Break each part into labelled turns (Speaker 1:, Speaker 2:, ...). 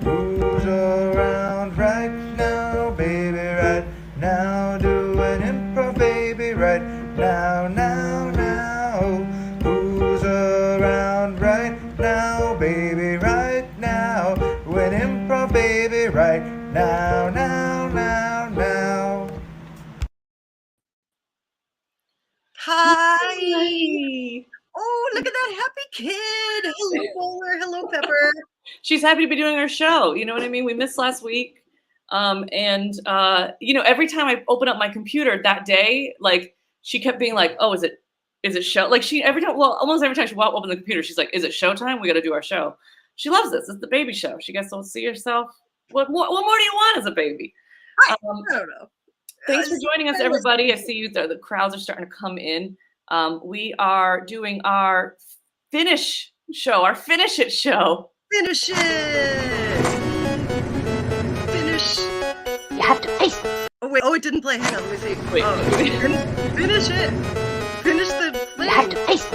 Speaker 1: Who's around right now, baby, right now? Do an improv, baby, right now, now, now. Who's around right now, baby, right now? Do an improv, baby, right now, now, now, now.
Speaker 2: Hi. Oh, look at that happy kid. Hello, Bowler. Hello, Pepper.
Speaker 3: She's happy to be doing her show. You know what I mean? We missed last week. Every time I open up my computer that day, like she kept being like, oh, is it show? Like almost every time she walked open the computer, she's like, is it showtime? We got to do our show. She loves this. It's the baby show. She gets to see herself. What more do you want as a baby?
Speaker 2: I don't know.
Speaker 3: Thanks for joining us, everybody. I see you. The crowds are starting to come in. We are doing our finish show, our finish it show.
Speaker 2: Finish it. Finish.
Speaker 4: You have to face it.
Speaker 2: Oh, wait. Oh, it didn't play. Hang on. Let me see.
Speaker 3: Wait.
Speaker 2: Finish it. Finish the thing.
Speaker 4: You have to face it.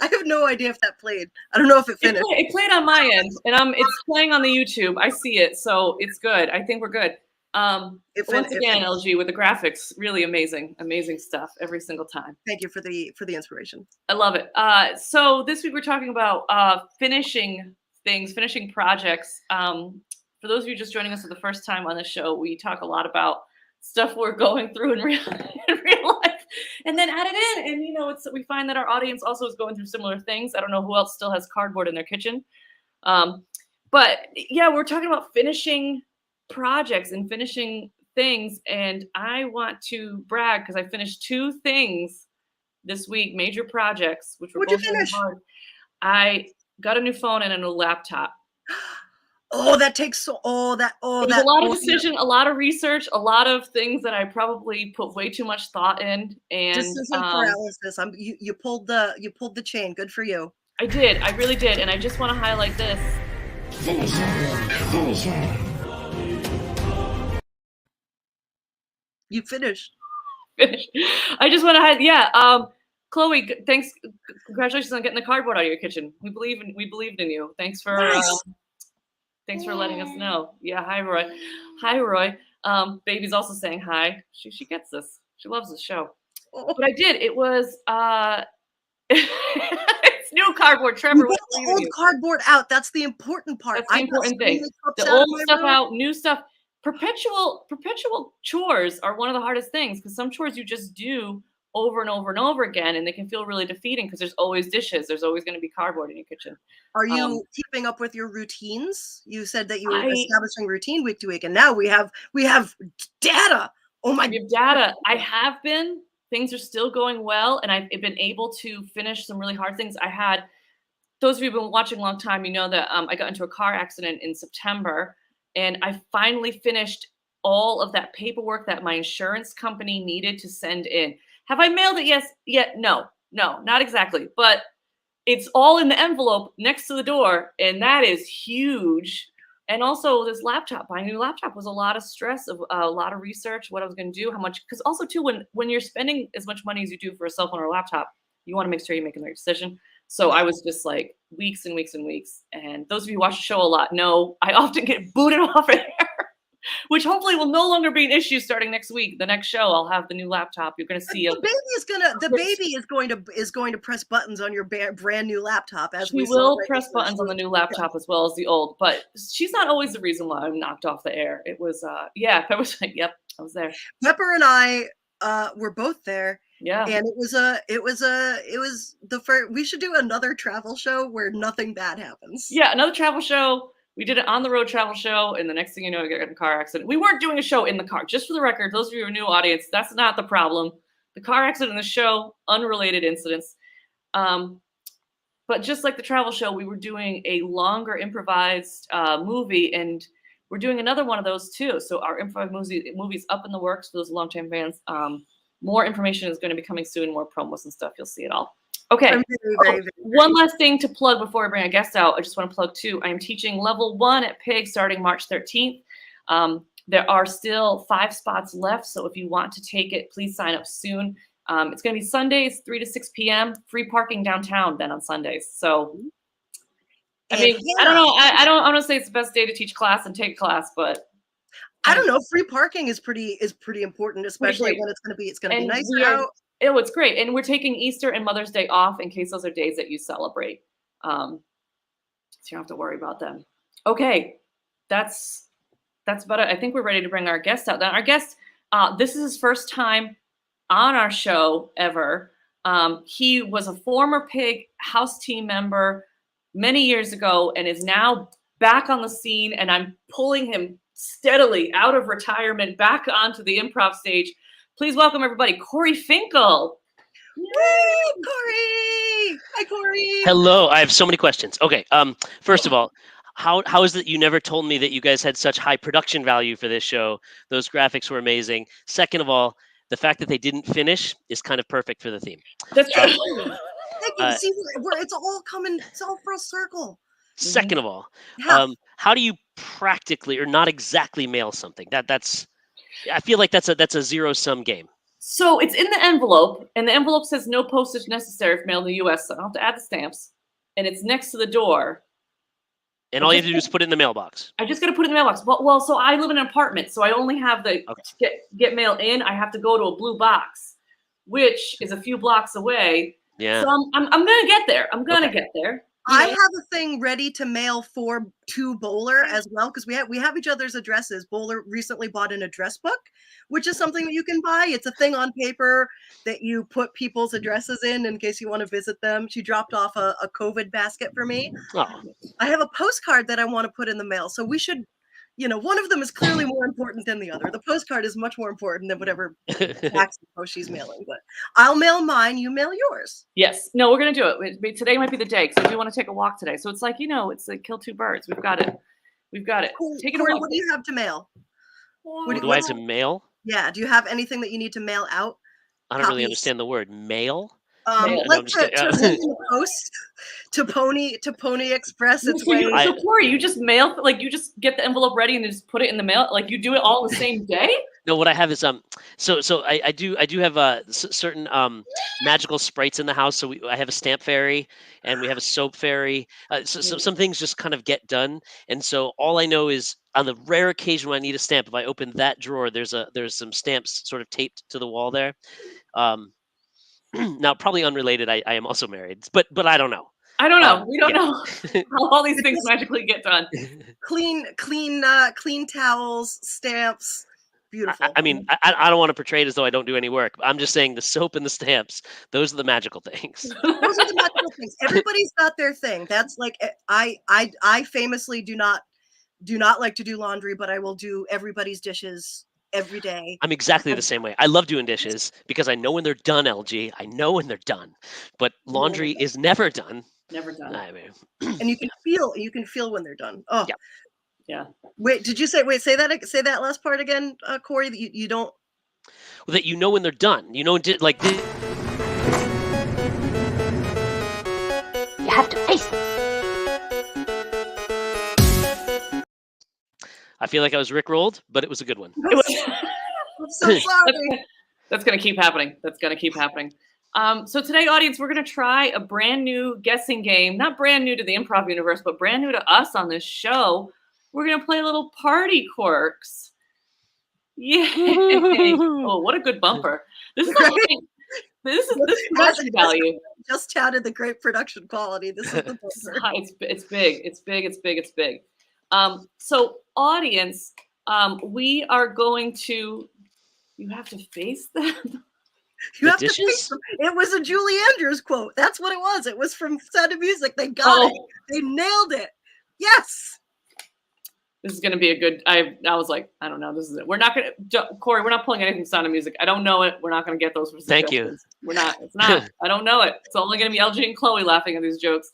Speaker 2: I have no idea if that played. I don't know if it finished.
Speaker 3: It played on my end, and it's playing on the YouTube. I see it, so it's good. I think we're good. Once again, LG with the graphics, really amazing stuff every single time.
Speaker 2: Thank you for the inspiration.
Speaker 3: I love it. So this week we're talking about finishing things, finishing projects. For those of you just joining us for the first time on the show, we talk a lot about stuff we're going through in real life, and then add it in. And we find that our audience also is going through similar things. I don't know who else still has cardboard in their kitchen, but yeah, we're talking about finishing projects and finishing things, and I want to brag because I finished 2 things this week, major projects, which were both really hard. I got a new phone and a new laptop.
Speaker 2: Oh, that takes
Speaker 3: It was a lot of decision, a lot of research, a lot of things that I probably put way too much thought in. And
Speaker 2: decision paralysis. You pulled the chain. Good for you.
Speaker 3: I did. I really did. And I just want to highlight this.
Speaker 4: Finish it.
Speaker 2: You finished.
Speaker 3: I just want to highlight. Chloe, thanks. Congratulations on getting the cardboard out of your kitchen. We believed in you. Thanks for letting us know. Yeah. Hi, Roy. Hi, Roy. Baby's also saying hi. She gets this. She loves the show.
Speaker 2: Oh.
Speaker 3: But I did. It was it's new cardboard. Trevor,
Speaker 2: you got the old cardboard out. That's the important part.
Speaker 3: That's the important thing. The old stuff out, new stuff. Perpetual chores are one of the hardest things because some chores you just do over and over and over again, and they can feel really defeating because there's always dishes. There's always going to be cardboard in your kitchen.
Speaker 2: Are you keeping up with your routines? You said that you were establishing routine week to week, and now we have data. Oh my!
Speaker 3: We have data. I have been. Things are still going well, and I've been able to finish some really hard things. I had those of you who've been watching a long time, you know that I got into a car accident in September. And I finally finished all of that paperwork that my insurance company needed to send in. Have I mailed it? Yes. Yet? No, not exactly. But it's all in the envelope next to the door. And that is huge. And also this laptop, buying a new laptop was a lot of stress, of a lot of research, what I was going to do, how much. Because also too, when you're spending as much money as you do for a cell phone or a laptop, you want to make sure you're making the right decision. So I was just like weeks and weeks and weeks. And those of you who watch the show a lot know I often get booted off air, which hopefully will no longer be an issue starting next week. The next show, I'll have the new laptop. You're going to see
Speaker 2: the baby is going to press buttons on your brand new laptop as
Speaker 3: we will press buttons on the new laptop as well as the old. But she's not always the reason why I'm knocked off the air. It was Pepper was like, yep, I was there.
Speaker 2: Pepper and I were both there.
Speaker 3: Yeah.
Speaker 2: And it was the first. We should do another travel show where nothing bad happens.
Speaker 3: Yeah, another travel show. We did an on the road travel show, and the next thing you know, we got in a car accident. We weren't doing a show in the car. Just for the record, those of you who are new audience, that's not the problem. The car accident and the show, unrelated incidents. But just like the travel show, we were doing a longer improvised movie, and we're doing another one of those too. So our improv movie's up in the works for those long-time fans. More information is going to be coming soon, more promos and stuff. You'll see it all. Okay. Very one last thing to plug before I bring a guest out. I just want to plug too. I am teaching level 1 at PIG starting March 13th. There are still 5 spots left. So if you want to take it, please sign up soon. It's going to be Sundays, 3 to 6 p.m. Free parking downtown then on Sundays. So, I mean, I don't know. I don't want to say it's the best day to teach class and take class, but
Speaker 2: I don't know. Free parking is pretty important, especially when it's going to be nicer out.
Speaker 3: Oh, it's great. And we're taking Easter and Mother's Day off in case those are days that you celebrate. So you don't have to worry about them. Okay, that's about it. I think we're ready to bring our guest out. Now, our guest, this is his first time on our show ever. He was a former Pig house team member many years ago and is now back on the scene, and I'm pulling him steadily out of retirement back onto the improv stage. Please welcome everybody, Corey Finkel.
Speaker 2: Yay, Corey! Hi, Corey.
Speaker 5: Hello. I have so many questions. Okay. First of all, how is it you never told me that you guys had such high production value for this show? Those graphics were amazing. Second of all, the fact that they didn't finish is kind of perfect for the theme.
Speaker 3: That's true.
Speaker 2: See, it's all coming. It's all full circle.
Speaker 5: Second of all,
Speaker 2: Yeah.
Speaker 5: how do you practically or not exactly mail something? That's I feel like that's a zero-sum game.
Speaker 3: So it's in the envelope, and the envelope says no postage necessary if mailed in the U.S. So I don't have to add the stamps, and it's next to the door.
Speaker 5: And all you have to do is put it in the mailbox.
Speaker 3: I just got to put it in the mailbox. Well, so I live in an apartment, so I only have the get mail in. I have to go to a blue box, which is a few blocks away.
Speaker 5: Yeah.
Speaker 3: So I'm gonna get there. I'm gonna get there.
Speaker 2: I have a thing ready to mail to Bowler as well, because we have each other's addresses. Bowler recently bought an address book, which is something that you can buy. It's a thing on paper that you put people's addresses in case you want to visit them. She dropped off a COVID basket for me.
Speaker 5: Oh.
Speaker 2: I have a postcard that I want to put in the mail. So we should, one of them is clearly more important than the other. The postcard is much more important than whatever tax post she's mailing. But I'll mail mine, you mail yours.
Speaker 3: Yes. No, we're gonna do it. Today might be the day because we want to take a walk today. So it's like it's like kill two birds. We've got it. Take it
Speaker 2: Corey,
Speaker 3: away.
Speaker 2: what do you have to mail?
Speaker 5: What do I have to mail?
Speaker 2: Yeah. Do you have anything that you need to mail out?
Speaker 5: I don't really understand the word mail.
Speaker 2: Like to the post to Pony Express. It's
Speaker 3: So Corey, you just mail, like you just get the envelope ready and just put it in the mail. Like you do it all the same day.
Speaker 5: No, what I have is so I do have certain magical sprites in the house. So I have a stamp fairy and we have a soap fairy. So some things just kind of get done. And so all I know is on the rare occasion when I need a stamp, if I open that drawer, there's some stamps sort of taped to the wall there. Now, probably unrelated, I am also married, but I don't know.
Speaker 3: I don't know. We don't know how all these things magically get done.
Speaker 2: Clean towels, stamps. Beautiful.
Speaker 5: I mean, I don't want to portray it as though I don't do any work. I'm just saying the soap and the stamps, those are the magical things.
Speaker 2: Those are the magical things. Everybody's got their thing. That's like I famously do not like to do laundry, but I will do everybody's dishes every day.
Speaker 5: I'm exactly the same way. I love doing dishes because I know when they're done, LG. I know when they're done. But laundry is never done.
Speaker 3: Never done.
Speaker 5: I mean,
Speaker 2: and you can feel when they're done. Oh.
Speaker 3: Yeah.
Speaker 2: Wait, say that last part again, Corey, that you don't
Speaker 5: well, that you know when they're done. You like
Speaker 4: You have to face it.
Speaker 5: I feel like I was rickrolled, but it was a good one.
Speaker 2: I'm so sorry.
Speaker 3: That's going to keep happening. So today, audience, we're going to try a brand new guessing game. Not brand new to the improv universe, but brand new to us on this show. We're going to play a little party quirks. Yay. Oh, what a good bumper. This is production value.
Speaker 2: Just touted the great production quality. This is the bumper.
Speaker 3: It's big. So audience, we are going to, you have to face them.
Speaker 2: You have to face them. It was a Julie Andrews quote. That's what it was. It was from Sound of Music. They got it. They nailed it. Yes.
Speaker 3: This is going to be a good, I was like, I don't know. This is it. We're not going to, Corey, we're not pulling anything from Sound of Music. I don't know it. We're not going to get those.
Speaker 5: Thank you.
Speaker 3: We're not. It's not. I don't know it. It's only going to be LG and Chloe laughing at these jokes.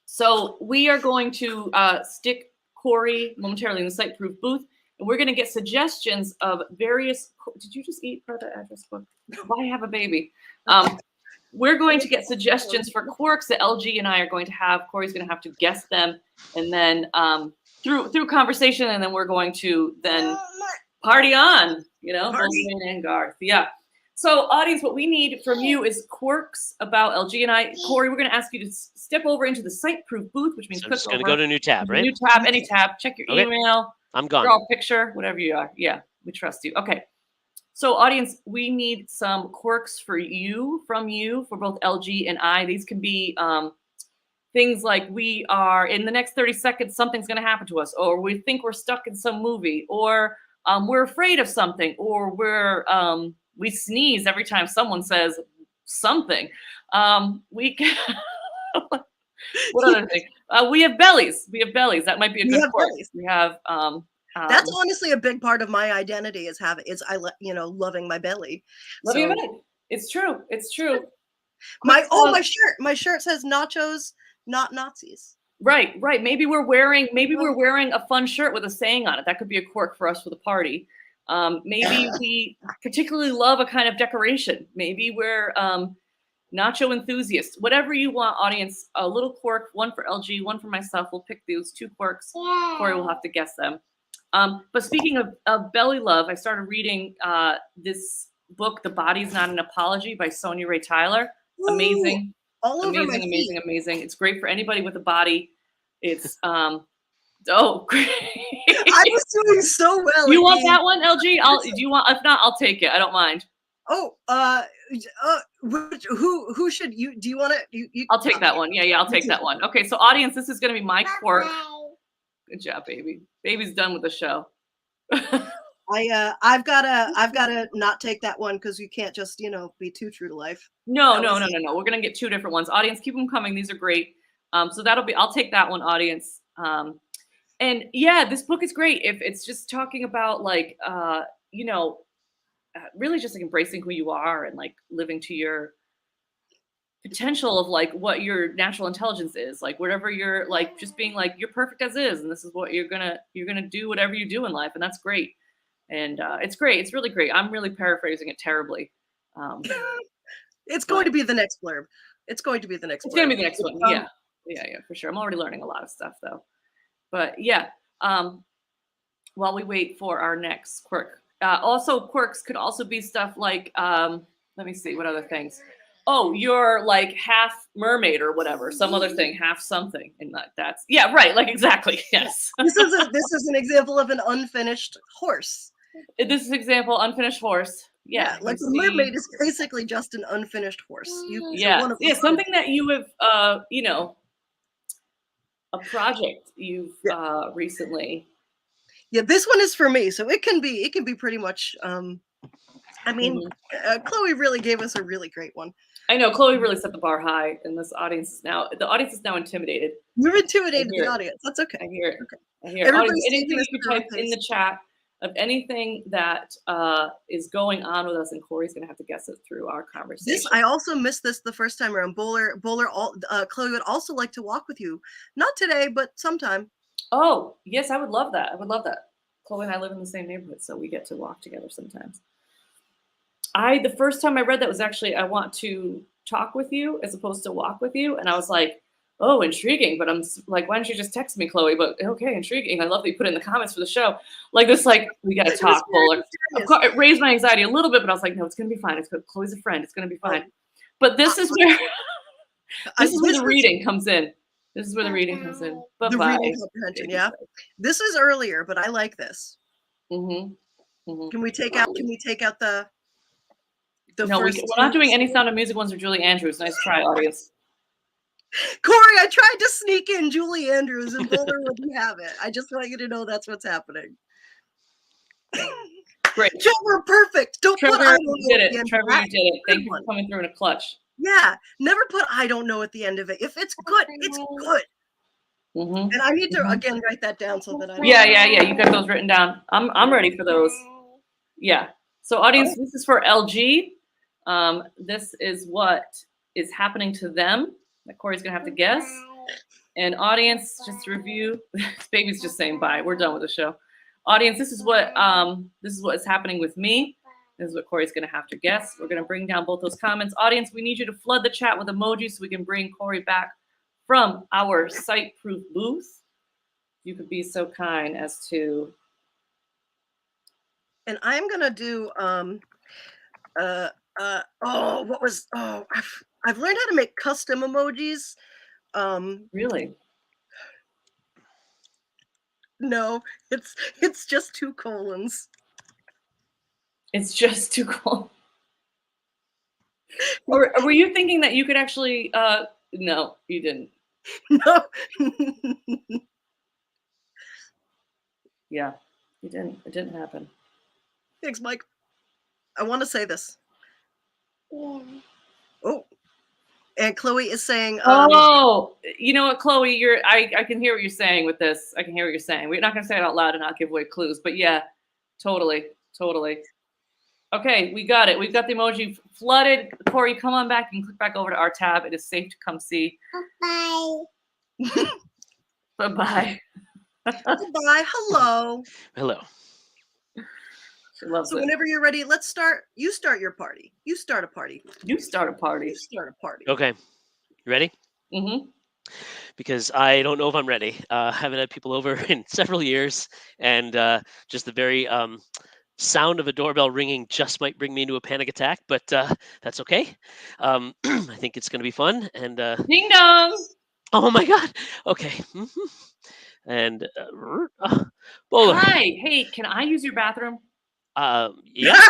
Speaker 3: So we are going to stick Corey momentarily in the site-proof booth, and we're going to get suggestions of various. Did you just eat part of the address book? Why have a baby? We're going to get suggestions for quirks that LG and I are going to have. Corey's going to have to guess them, and then through conversation, and then we're going to then party on. Party. And Garth. Yeah. So, audience, what we need from you is quirks about LG and I. Corey, we're going to ask you to step over into the site-proof booth, which means
Speaker 5: So I'm
Speaker 3: click
Speaker 5: just going to
Speaker 3: over
Speaker 5: go to a new tab, right?
Speaker 3: new tab, any tab. Check your
Speaker 5: Okay.
Speaker 3: email,
Speaker 5: I'm gone.
Speaker 3: draw a picture, whatever you are. Yeah, we trust you. Okay. So, audience, we need some quirks from you, for both LG and I. These can be things like we are in the next 30 seconds, something's going to happen to us, or we think we're stuck in some movie, or we're afraid of something, or we sneeze every time someone says something. We can, what other thing? We have bellies. We have bellies. That might be a
Speaker 2: We
Speaker 3: good
Speaker 2: have
Speaker 3: quirk.
Speaker 2: bellies.
Speaker 3: We have
Speaker 2: That's honestly a big part of my identity is loving my belly.
Speaker 3: loving
Speaker 2: So-
Speaker 3: a belly. It's true. It's true.
Speaker 2: my
Speaker 3: Quick,
Speaker 2: my shirt says nachos, not Nazis.
Speaker 3: Right. Maybe we're wearing a fun shirt with a saying on it. That could be a quirk for us for the party. Maybe we particularly love a kind of decoration. Maybe we're nacho enthusiasts. Whatever you want, audience. A little quirk, one for LG, one for myself. We'll pick those 2 quirks. Corey will have to guess them. But speaking of belly love, I started reading this book, The Body's Not an Apology by Sonia Ray Tyler. Amazing.
Speaker 2: All over my feet.
Speaker 3: Amazing. It's great for anybody with a body. It's great.
Speaker 2: I was doing so well.
Speaker 3: You want that one, LG? Do you want? If not, I'll take it. I don't mind.
Speaker 2: Oh, who should you? Do you want to?
Speaker 3: I'll take that one. Yeah, I'll take that one. Okay, so audience, this is going to be my quirk. Good job, baby. Baby's done with the show.
Speaker 2: I've gotta not take that one because you can't just be too true to life.
Speaker 3: No. We're gonna get 2 different ones. Audience, keep them coming. These are great. So I'll take that one, audience. And yeah, this book is great. If it's just talking about like really just like embracing who you are and like living to your potential of like what your natural intelligence is, like whatever you're like, just being like you're perfect as is, and this is what you're gonna do whatever you do in life, and that's great. And it's great. It's really great. I'm really paraphrasing it terribly.
Speaker 2: It's going to be the next blurb. It's going to be the next blurb.
Speaker 3: It's going to be the next one. Yeah, for sure. I'm already learning a lot of stuff though. But yeah, while we wait for our next quirk. Also, quirks could also be stuff like, let me see, what other things? Oh, you're like half mermaid or whatever, some other thing, half something. And that's, yeah, right, like exactly, yes.
Speaker 2: This is an example of an unfinished horse.
Speaker 3: This is example, unfinished horse. Yeah,
Speaker 2: like the mermaid is basically just an unfinished horse.
Speaker 3: Something that you have, a project you've recently.
Speaker 2: Yeah, this one is for me, so it can be pretty much. Chloe really gave us a really great one.
Speaker 3: I know Chloe really set the bar high, and the audience is now intimidated.
Speaker 2: You've intimidated the audience. That's okay.
Speaker 3: I hear it.
Speaker 2: Okay.
Speaker 3: I hear it. Audience, anything you type in the chat of anything that is going on with us, and Corey's gonna have to guess it through our conversation.
Speaker 2: I also missed this the first time around. Chloe would also like to walk with you, not today, but sometime.
Speaker 3: Oh yes, I would love that. Chloe and I live in the same neighborhood, so we get to walk together sometimes. The first time I read that was actually, I want to talk with you as opposed to walk with you. And I was like, oh, intriguing. But I'm like, why don't you just text me, Chloe? But okay, intriguing. I love that you put it in the comments for the show. Like this, like, we got to talk, Bowler. Of course, it raised my anxiety a little bit, but I was like, no, it's going to be fine. Chloe's a friend. It's going to be fine. But this is where, the reading comes in. This is where the reading comes in. Bye-bye.
Speaker 2: The reading comprehension, yeah. This is earlier, but I like this. Can we take out the
Speaker 3: no, we're not doing any Sound of Music ones or Julie Andrews. Nice try, audience.
Speaker 2: Corey, I tried to sneak in Julie Andrews and Boulder wouldn't have it. I just want you to know that's what's happening.
Speaker 3: Great.
Speaker 2: Trevor, perfect.
Speaker 3: Trevor, you did it. Trevor, you did it. Thank you for coming through in a clutch.
Speaker 2: Yeah, never put I don't know at the end of it. If it's good, it's good. And I need to again write that down so that I
Speaker 3: Yeah. You got those written down. I'm ready for those. Yeah. So audience, this is for LG. This is what is happening to them that Corey's gonna have to guess. And audience, just to review, this baby's just saying bye. We're done with the show. Audience, this is what is happening with me. This is what Corey's gonna have to guess. We're gonna bring down both those comments. Audience, we need you to flood the chat with emojis so we can bring Corey back from our site-proof booth. You could be so kind as to.
Speaker 2: And I'm gonna do I've learned how to make custom emojis.
Speaker 3: Really?
Speaker 2: No, it's just 2 colons.
Speaker 3: It's just too cold. Or were you thinking that you could actually? No, you didn't.
Speaker 2: No.
Speaker 3: Yeah, you didn't. It didn't happen.
Speaker 2: Thanks, Mike. I want to say this.
Speaker 4: Yeah.
Speaker 2: Oh, and Chloe is saying,
Speaker 3: Oh, you know what, Chloe? I can hear what you're saying with this. I can hear what you're saying. We're not gonna say it out loud and not give away clues, but yeah, totally. Okay, we got it. We've got the emoji flooded. Corey, come on back and click back over to our tab. It is safe to come see.
Speaker 4: Bye.
Speaker 3: Bye-bye.
Speaker 2: goodbye, hello.
Speaker 5: Hello.
Speaker 3: She loves
Speaker 2: So
Speaker 3: it.
Speaker 2: whenever you're ready, let's start. You start your party. You start a party.
Speaker 3: You start a party.
Speaker 2: You start a party.
Speaker 5: Okay. You ready?
Speaker 3: Mm-hmm.
Speaker 5: Because I don't know if I'm ready. I haven't had people over in several years, and just the very sound of a doorbell ringing just might bring me into a panic attack, but that's okay. I think it's going to be fun. And
Speaker 3: Ding dong.
Speaker 5: oh my God. Okay. And Bowler.
Speaker 3: Hi. Hey, can I use your bathroom?
Speaker 5: Yeah,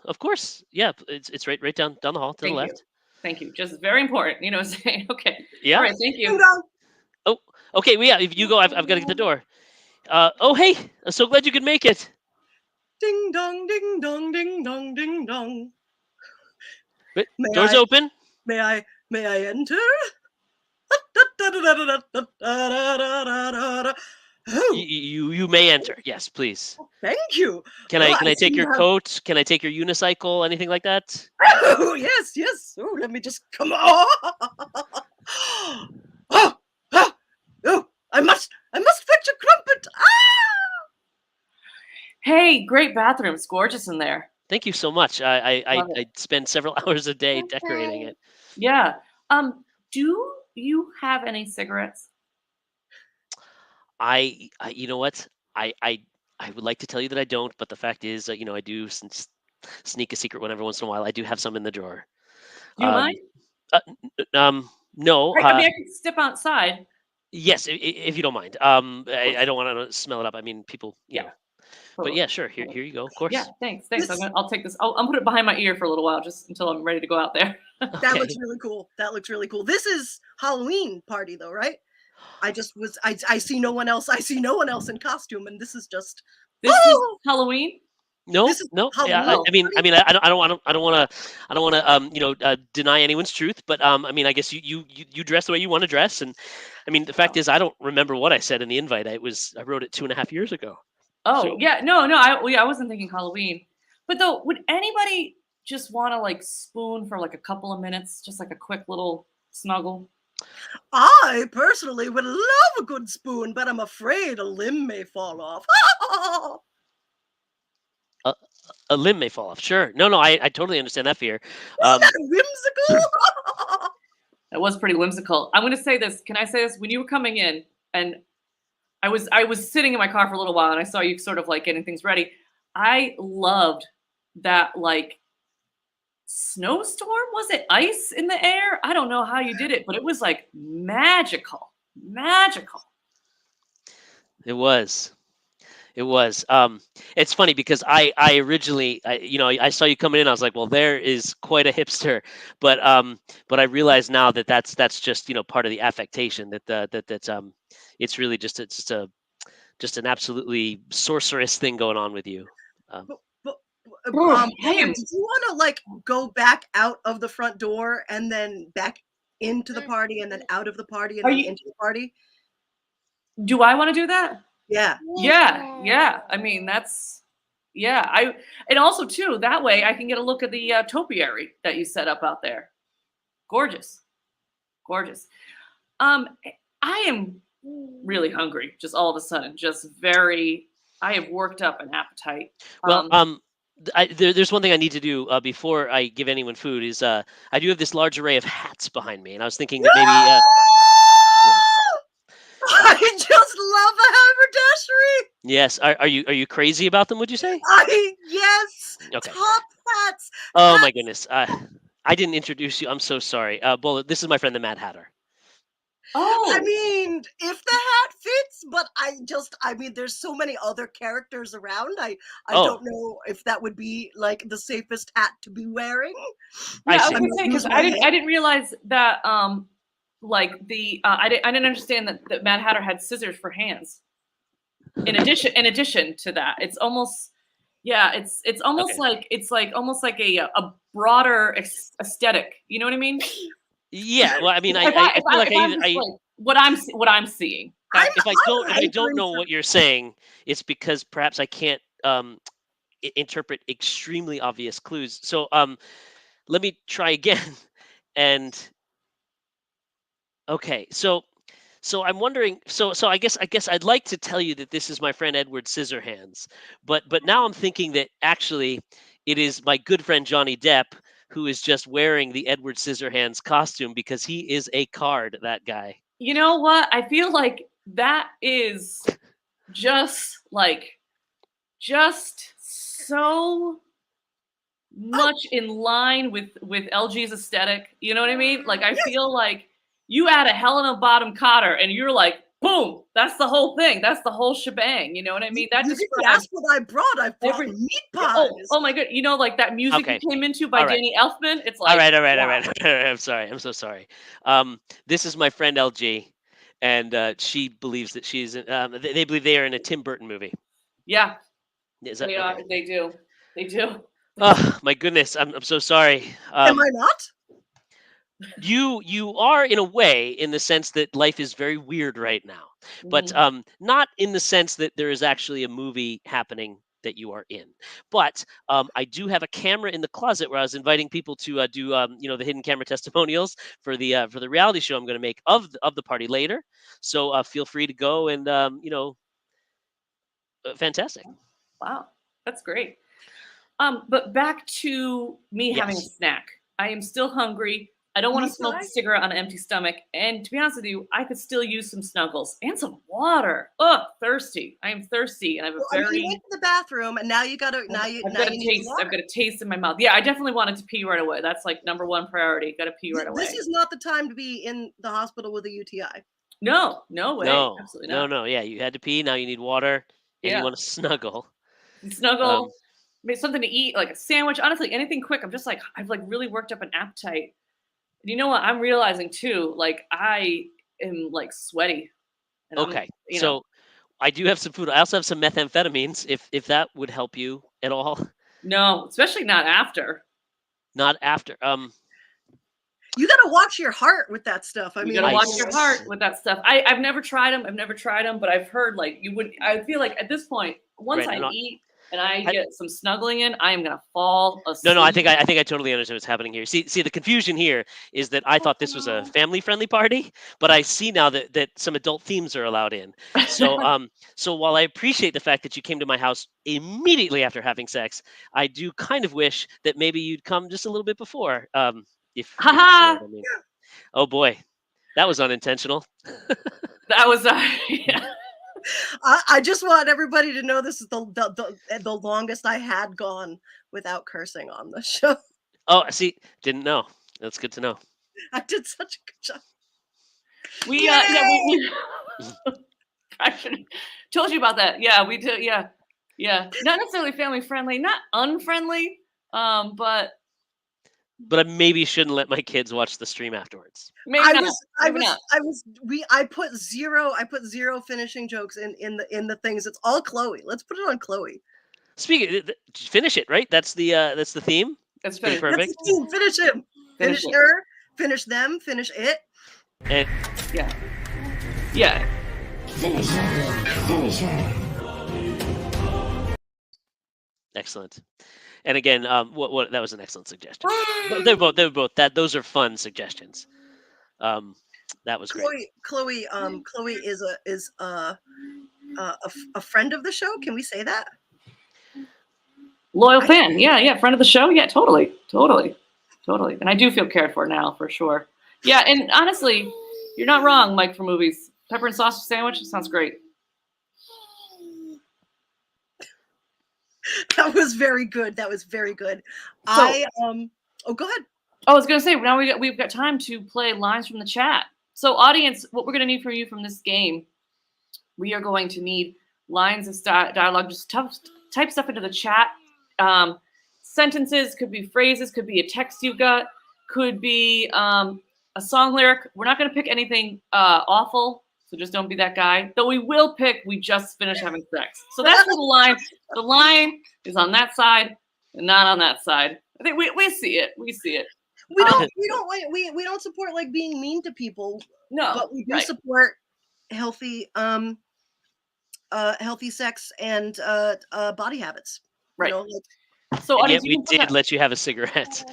Speaker 5: of course. Yeah, it's right down the hall to the
Speaker 3: Thank you.
Speaker 5: left.
Speaker 3: Thank you. Just very important. You know, saying okay.
Speaker 5: Yeah.
Speaker 3: All right. Thank
Speaker 2: Ding
Speaker 3: you.
Speaker 2: dong.
Speaker 5: Oh, okay. Well, yeah. If you go, I've got to get the door. Oh, hey. I'm so glad you could make it.
Speaker 2: Ding dong, ding dong, ding dong, ding dong.
Speaker 5: But
Speaker 2: May
Speaker 5: door's
Speaker 2: I-
Speaker 5: open.
Speaker 2: May I enter? Oh,
Speaker 5: You may enter. Yes, please.
Speaker 2: thank you.
Speaker 5: Can
Speaker 2: Well,
Speaker 5: I
Speaker 2: I
Speaker 5: take
Speaker 2: see
Speaker 5: your
Speaker 2: you have-
Speaker 5: coat? Can I take your unicycle? Anything like that?
Speaker 2: Oh, yes, yes. Oh, let me just come on. Oh, I must fetch a crumpet.
Speaker 3: Hey, great bathroom. It's gorgeous in there.
Speaker 5: Thank you so much. I
Speaker 3: Love it.
Speaker 5: spend several hours a day decorating it.
Speaker 3: Yeah. Do you have any cigarettes?
Speaker 5: You know what? I would like to tell you that I don't, but the fact is, I do sneak a secret one every once in a while. I do have some in the drawer.
Speaker 3: Do you
Speaker 5: Um,
Speaker 3: mind?
Speaker 5: No.
Speaker 3: I mean, I could step outside.
Speaker 5: Yes, if you don't mind. I don't want to smell it up. I mean, people, you
Speaker 3: Yeah.
Speaker 5: know. But yeah, sure. Here you go. Of course.
Speaker 3: Yeah, thanks.
Speaker 2: This-
Speaker 3: I'll take this. I'll put it behind my ear for a little while, just until I'm ready to go out there.
Speaker 2: That
Speaker 5: Okay.
Speaker 2: looks really cool. That looks really cool. This is Halloween party though, right? I see no one else. I see no one else in costume, and this is just
Speaker 3: This is
Speaker 2: Oh!
Speaker 3: Halloween.
Speaker 5: No,
Speaker 2: This is
Speaker 5: no.
Speaker 2: how
Speaker 5: Yeah,
Speaker 2: well-
Speaker 5: I mean, I don't want to deny anyone's truth, but I mean, I guess you dress the way you want to dress, and I mean, the fact is, I don't remember what I said in the invite. I wrote it 2.5 years ago.
Speaker 3: Oh,
Speaker 5: So-
Speaker 3: yeah. No. I wasn't thinking Halloween. But though, would anybody just want to like spoon for like a couple of minutes, just like a quick little snuggle?
Speaker 2: I personally would love a good spoon, but I'm afraid a limb may fall off.
Speaker 5: A limb may fall off. Sure. No, I totally understand that fear.
Speaker 2: Isn't that whimsical?
Speaker 3: That was pretty whimsical. I'm going to say this. Can I say this? When you were coming in, and I was sitting in my car for a little while, and I saw you sort of like getting things ready. I loved that like snowstorm. Was it ice in the air? I don't know how you did it, but it was like magical.
Speaker 5: It was. It's funny because I originally, I saw you coming in. I was like, well, there is quite a hipster, but I realize now that that's just part of the affectation. That's it's really just an absolutely sorceress thing going on with you.
Speaker 2: Pam, did you want to like go back out of the front door and then back into the party and then out of the party and
Speaker 3: Are
Speaker 2: then
Speaker 3: you-
Speaker 2: into the party?
Speaker 3: Do I want to do that?
Speaker 2: Yeah.
Speaker 3: Yeah. I mean, that's and also too, that way I can get a look at the topiary that you set up out there. Gorgeous. I am really hungry, just all of a sudden, I have worked up an appetite.
Speaker 5: Well, there's one thing I need to do before I give anyone food is I do have this large array of hats behind me, and I was thinking that maybe
Speaker 2: I just love a haberdashery.
Speaker 5: Yes. Are you crazy about them? Would you say?
Speaker 2: Yes.
Speaker 5: Okay.
Speaker 2: Top hats.
Speaker 5: Oh my
Speaker 2: Hats.
Speaker 5: goodness. I didn't introduce you. I'm so sorry. Bullet. This is my friend the Mad Hatter.
Speaker 3: Oh,
Speaker 2: I mean, if the hat fits, but I mean, there's so many other characters around. I
Speaker 5: Oh,
Speaker 2: don't know if that would be like the safest hat to be wearing.
Speaker 5: I
Speaker 3: yeah, I was
Speaker 5: see.
Speaker 3: gonna say because
Speaker 2: Lose my
Speaker 3: I didn't realize that like the I didn't understand that Mad Hatter had scissors for hands. In addition to that, it's almost it's almost
Speaker 5: Okay.
Speaker 3: like almost like a broader aesthetic. You know what I mean?
Speaker 5: Yeah. Well, I mean,
Speaker 3: If
Speaker 5: I feel like
Speaker 3: if I'm just like what I'm seeing.
Speaker 2: I'm
Speaker 5: if I
Speaker 2: I'm
Speaker 5: don't
Speaker 2: angry
Speaker 5: know
Speaker 2: for
Speaker 5: what you're saying, it's because perhaps I can't interpret extremely obvious clues. So let me try again. And okay, so I'm wondering. So I guess I'd like to tell you that this is my friend Edward Scissorhands, but now I'm thinking that actually it is my good friend Johnny Depp who is just wearing the Edward Scissorhands costume because he is a card. That guy.
Speaker 3: You know what? I feel like that is just just so much in line with LG's aesthetic. You know what I mean? Like I feel like you add a Helena Bottom Cotter and you're like, boom, that's the whole thing. That's the whole shebang. You know what I mean? That
Speaker 2: you
Speaker 3: just
Speaker 2: didn't
Speaker 3: grabs
Speaker 2: ask what I brought. I brought
Speaker 3: every
Speaker 2: meat
Speaker 3: yeah,
Speaker 2: pies.
Speaker 3: oh my god. You know, like that music
Speaker 5: Okay.
Speaker 3: you came into by
Speaker 5: All right.
Speaker 3: Danny Elfman. It's
Speaker 5: All
Speaker 3: like
Speaker 5: right, all right, all
Speaker 3: wow.
Speaker 5: right. I'm sorry. I'm so sorry. This is my friend LG, and she believes that she's. They believe they are in a Tim Burton movie.
Speaker 3: Yeah,
Speaker 5: Is that
Speaker 3: they are.
Speaker 5: okay?
Speaker 3: They do. They do.
Speaker 5: Oh my goodness, I'm so sorry.
Speaker 2: Am I not?
Speaker 5: You are in a way in the sense that life is very weird right now, but
Speaker 3: Mhm.
Speaker 5: not in the sense that there is actually a movie happening that you are in. But I do have a camera in the closet where I was inviting people to do the hidden camera testimonials for the reality show I'm going to make of the party later. So feel free to go and fantastic.
Speaker 3: Wow, that's great. But back to me having a
Speaker 5: Yes.
Speaker 3: snack. I am still hungry. I don't want
Speaker 2: Me
Speaker 3: to smoke a
Speaker 2: too.
Speaker 3: cigarette on an empty stomach. And to be honest with you, I could still use some snuggles and some water. Ugh, thirsty. I am thirsty, and I have a
Speaker 2: Well, I mean, you
Speaker 3: very
Speaker 2: went to the bathroom, and now you gotta now you
Speaker 3: I've got a
Speaker 2: need some
Speaker 3: taste. I've
Speaker 2: water.
Speaker 3: got a taste in my mouth. Yeah, I definitely wanted to pee right away. That's like number one priority. Got to pee right
Speaker 2: This
Speaker 3: away.
Speaker 2: is not the time to be in the hospital with a UTI.
Speaker 3: No, no way.
Speaker 5: No,
Speaker 3: Absolutely
Speaker 5: no,
Speaker 3: not.
Speaker 5: no. Yeah, you had to pee. Now you need water, and you
Speaker 3: Yeah,
Speaker 5: want to snuggle.
Speaker 3: snuggle.
Speaker 5: Um,
Speaker 3: Maybe something to eat, like a sandwich. Honestly, anything quick. I'm just like I've like really worked up an appetite. And you know what? I'm realizing too. Like I am like sweaty, and I'm
Speaker 5: okay, so I do have some food. I also have some methamphetamines, if that would help you at all.
Speaker 3: no, especially not after.
Speaker 5: Not after.
Speaker 2: You gotta watch your heart with that stuff. I
Speaker 3: You
Speaker 2: mean,
Speaker 3: gotta
Speaker 5: I
Speaker 3: watch
Speaker 2: like,
Speaker 3: your
Speaker 5: s-
Speaker 3: heart with that stuff. I've never tried them. I've never tried them, but I've heard like you would. I feel like at this point, once
Speaker 5: right.
Speaker 3: I
Speaker 5: No,
Speaker 3: eat and I
Speaker 5: I,
Speaker 3: get some snuggling in, I am gonna fall
Speaker 5: no. I
Speaker 3: asleep.
Speaker 5: think I totally understand what's happening here. See, the confusion here is that I thought this was a family-friendly party, but I see now that some adult themes are allowed in. So, so while I appreciate the fact that you came to my house immediately after having sex, I do kind of wish that maybe you'd come just a little bit before. If you know
Speaker 3: Haha,
Speaker 5: what I mean. Oh boy, that was unintentional.
Speaker 3: that was yeah.
Speaker 2: I just want everybody to know this is the longest I had gone without cursing on the show.
Speaker 5: Oh, see, didn't know. That's good to know.
Speaker 2: I did such a good job.
Speaker 3: We
Speaker 2: Yay!
Speaker 3: yeah we I should have told you about that. Yeah, we did. Yeah, yeah. Not necessarily family friendly, not unfriendly. But
Speaker 5: But I maybe shouldn't let my kids watch the stream afterwards.
Speaker 3: maybe
Speaker 2: I
Speaker 3: not.
Speaker 2: was
Speaker 3: Maybe not.
Speaker 2: I put zero finishing jokes in the things. It's all Chloe. Let's put it on Chloe.
Speaker 5: Speaking, finish it, right? That's the theme.
Speaker 3: That's
Speaker 5: Okay,
Speaker 3: finished.
Speaker 2: That's
Speaker 5: perfect.
Speaker 2: the team. Finish him. Finish
Speaker 3: it.
Speaker 2: her. Finish them. Finish it.
Speaker 5: And
Speaker 3: Yeah. Yeah.
Speaker 4: Finish her. Finish her.
Speaker 5: excellent. And again, what that was an excellent suggestion. They're both that those are fun suggestions. That was great.
Speaker 2: Chloe is a friend of the show. Can we say that?
Speaker 3: Loyal fan. Yeah, yeah. Friend of the show. Yeah, totally. Totally. Totally. And I do feel cared for now for sure. Yeah, and honestly, you're not wrong, Mike, for movies. Pepper and sausage sandwich sounds great.
Speaker 2: That was very good. That was very good.
Speaker 3: So-
Speaker 2: Oh, go ahead.
Speaker 3: I was going to say, now we've got time to play lines from the chat. So audience, what we're going to need from you from this game, we are going to need lines of dialogue. Just type stuff into the chat. Sentences, could be phrases, could be a text you got, could be a song lyric. We're not going to pick anything awful, so just don't be that guy. Though we will pick, we just finished having sex. So that's where the line is on that side and not on that side. I think we see it. We see it.
Speaker 2: We don't support like being mean to people.
Speaker 3: No,
Speaker 2: but we do
Speaker 3: right.
Speaker 2: support healthy healthy sex and body habits.
Speaker 3: Right.
Speaker 2: You know, like,
Speaker 3: So
Speaker 5: And yet
Speaker 3: audience, you
Speaker 5: we
Speaker 3: can put
Speaker 5: did
Speaker 3: that-
Speaker 5: let you have a cigarette.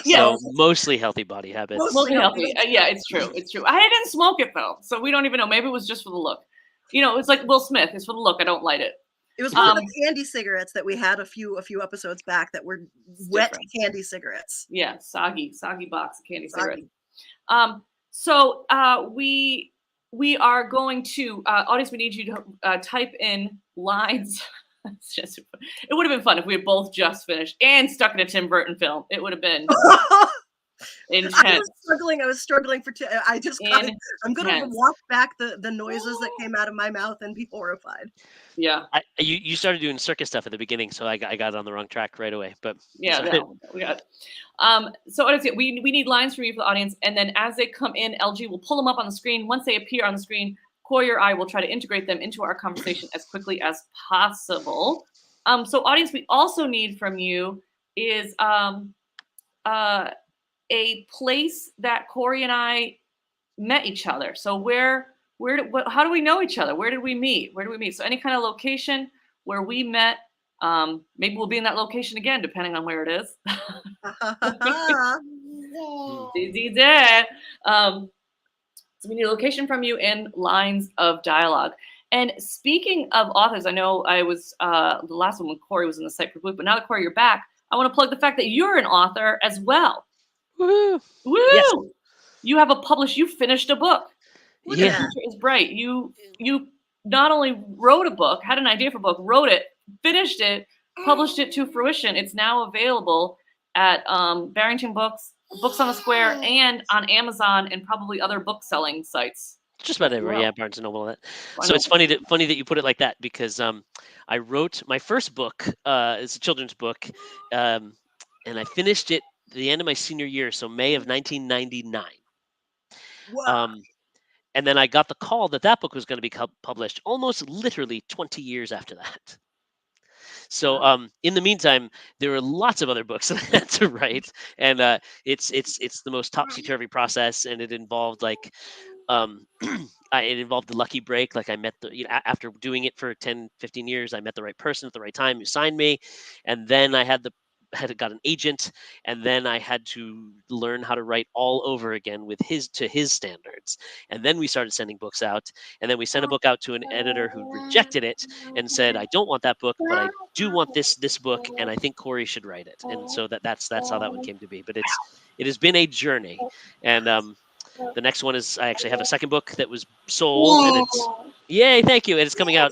Speaker 3: Yeah.
Speaker 5: So mostly healthy body habits.
Speaker 3: Mostly healthy. Yeah, it's true. It's true. I didn't smoke it though, so we don't even know. Maybe it was just for the look. You know, it's like Will Smith. It's for the look. I don't light it.
Speaker 2: it was one of the candy cigarettes that we had a few episodes back that were wet
Speaker 3: different.
Speaker 2: candy cigarettes.
Speaker 3: Yeah, soggy box of candy cigarettes.
Speaker 2: Soggy.
Speaker 3: So we are going to audience. We need you to type in lines. It's just, it would have been fun if we had both just finished and stuck in a Tim Burton film. It would have been intense.
Speaker 2: I was struggling for. I'm going to
Speaker 3: Intense.
Speaker 2: walk back the noises that came out of my mouth and be horrified.
Speaker 3: Yeah.
Speaker 5: You started doing circus stuff at the beginning, so I got on the wrong track right away. But
Speaker 3: Yeah, no, we got. So audience, we need lines from you for the audience, and then as they come in, LG will pull them up on the screen. Once they appear on the screen, Corey or I will try to integrate them into our conversation as quickly as possible. So audience, we also need from you is a place that Corey and I met each other. So how do we know each other? Where did we meet? So any kind of location where we met. Maybe we'll be in that location again, depending on where it is. So we need a location from you and lines of dialogue. And speaking of authors, I know I was the last one when Corey was in the site for Blue, but now that Corey, you're back, I want to plug the fact that you're an author as well.
Speaker 5: Woo!
Speaker 3: Woo!
Speaker 5: Yes.
Speaker 3: You finished a book.
Speaker 5: Yeah.
Speaker 3: The future is bright. You not only wrote a book, had an idea for a book, wrote it, finished it, published it to fruition. It's now available at Barrington Books, Books on the Square, and on Amazon and probably other book selling sites.
Speaker 5: Just about everywhere,
Speaker 3: Wow.
Speaker 5: yeah, Barnes and Noble. So it's funny that you put it like that because I wrote my first book. It's a children's book, and I finished it at the end of my senior year, so May of 1999.
Speaker 2: Wow.
Speaker 5: And then I got the call that book was going to be published almost literally 20 years after that. So in the meantime, there were lots of other books that I had to write, and it's the most topsy-turvy process, and it involved like it involved the lucky break. Like I met after doing it for 10, 15 years, I met the right person at the right time who signed me, and then I got an agent, and then I had to learn how to write all over again to his standards. And then we started sending books out, and then we sent a book out to an editor who rejected it and said, I don't want that book, but I do want this book, and I think Corey should write it. And so that's how that one came to be. But it has been a journey. And the next one is, I actually have a second book that was sold, and it's yay, thank you. And it's coming out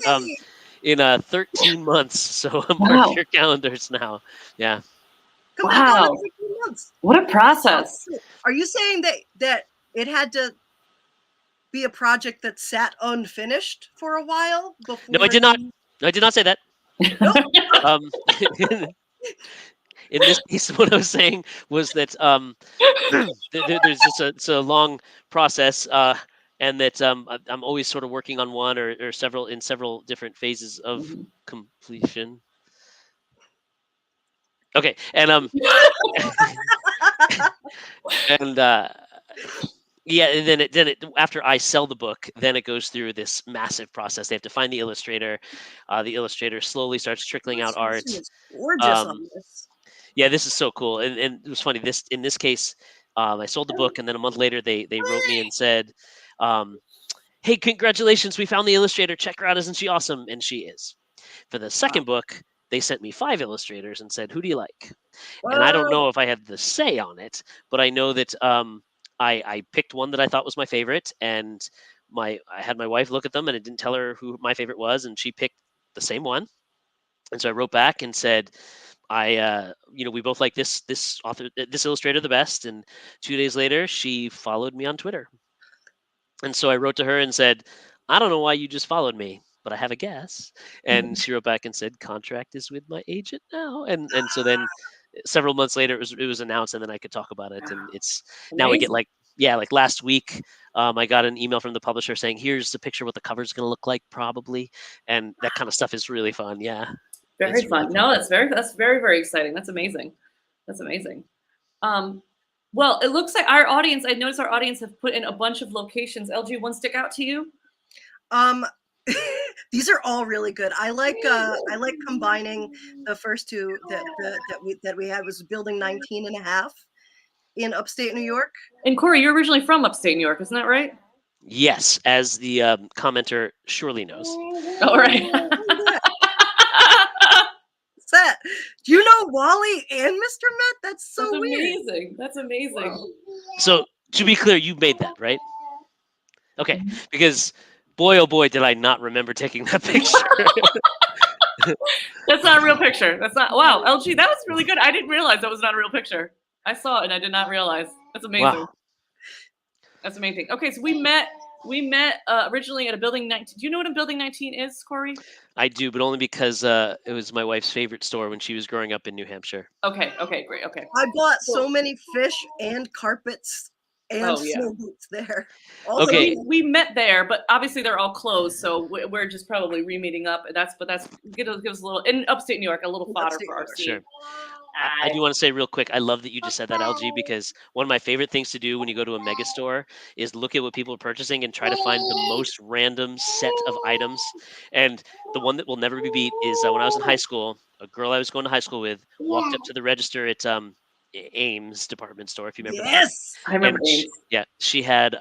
Speaker 5: in 13 months, so mark your calendars now. Yeah.
Speaker 3: Wow. What a process.
Speaker 2: Are you saying that it had to be a project that sat unfinished for a while before?
Speaker 5: No, I did not. I did not say that. In this case, what I was saying was that there's just it's a long process, and that I'm always sort of working on one or several different phases of completion. Okay, and yeah, and then it after I sell the book, then it goes through this massive process. They have to find the illustrator. The illustrator slowly starts trickling out art.
Speaker 2: It's gorgeous on this.
Speaker 5: Yeah, this is so cool, and it was funny. In this case, I sold the book, and then a month later, they wrote me and said, "Hey, congratulations! We found the illustrator. Check her out. Isn't she awesome?" And she is. For the second book, they sent me 5 illustrators and said, "Who do you like?" And I don't know if I had the say on it, but I know that I picked one that I thought was my favorite, and I had my wife look at them, and it didn't tell her who my favorite was, and she picked the same one. And so I wrote back and said, we both like this author, this illustrator the best. And 2 days later, she followed me on Twitter. And so I wrote to her and said, I don't know why you just followed me, but I have a guess. And she wrote back and said, contract is with my agent now. And so then several months later, it was announced, and then I could talk about it. And it's now we get like last week, I got an email from the publisher saying, here's the picture what the cover's going to look like probably. And that kind of stuff is really fun. Yeah.
Speaker 3: Very fun. No, that's very, very exciting. That's amazing. That's amazing. Well, it looks like I noticed our audience have put in a bunch of locations. LG, one stick out to you?
Speaker 2: These are all really good. I like combining the first two that we had was building 19 and a half in upstate New York.
Speaker 3: And Corey, you're originally from upstate New York, isn't that right?
Speaker 5: Yes, as the commenter surely knows.
Speaker 3: All right.
Speaker 2: That. Do you know Wally and Mr. Met? That's so weird.
Speaker 3: Amazing. That's amazing.
Speaker 5: So to be clear, you made that, right? Okay, because boy, oh boy, did I not remember taking that picture.
Speaker 3: That's not a real picture. That's not. Wow, LG, that was really good. I didn't realize that was not a real picture. I saw it and I did not realize. That's amazing.
Speaker 5: Wow.
Speaker 3: That's amazing. Okay, so we met originally at a building 19. Do you know what a building 19 is, Corey?
Speaker 5: I do, but only because it was my wife's favorite store when she was growing up in New Hampshire.
Speaker 3: Okay, great, okay.
Speaker 2: I bought so many fish and carpets and snow boots there. Also,
Speaker 5: okay,
Speaker 3: we met there, but obviously they're all closed, so we're just probably re-meeting up. That's give us a little in upstate New York, a little fodder for our scene.
Speaker 5: Sure. I do want to say real quick, I love that you just said that, LG, because one of my favorite things to do when you go to a mega store is look at what people are purchasing and try to find the most random set of items. And the one that will never be beat is when I was in high school, a girl I was going to high school with walked up to the register at Ames department store, if you remember.
Speaker 2: Yes,
Speaker 3: I remember Ames.
Speaker 5: She had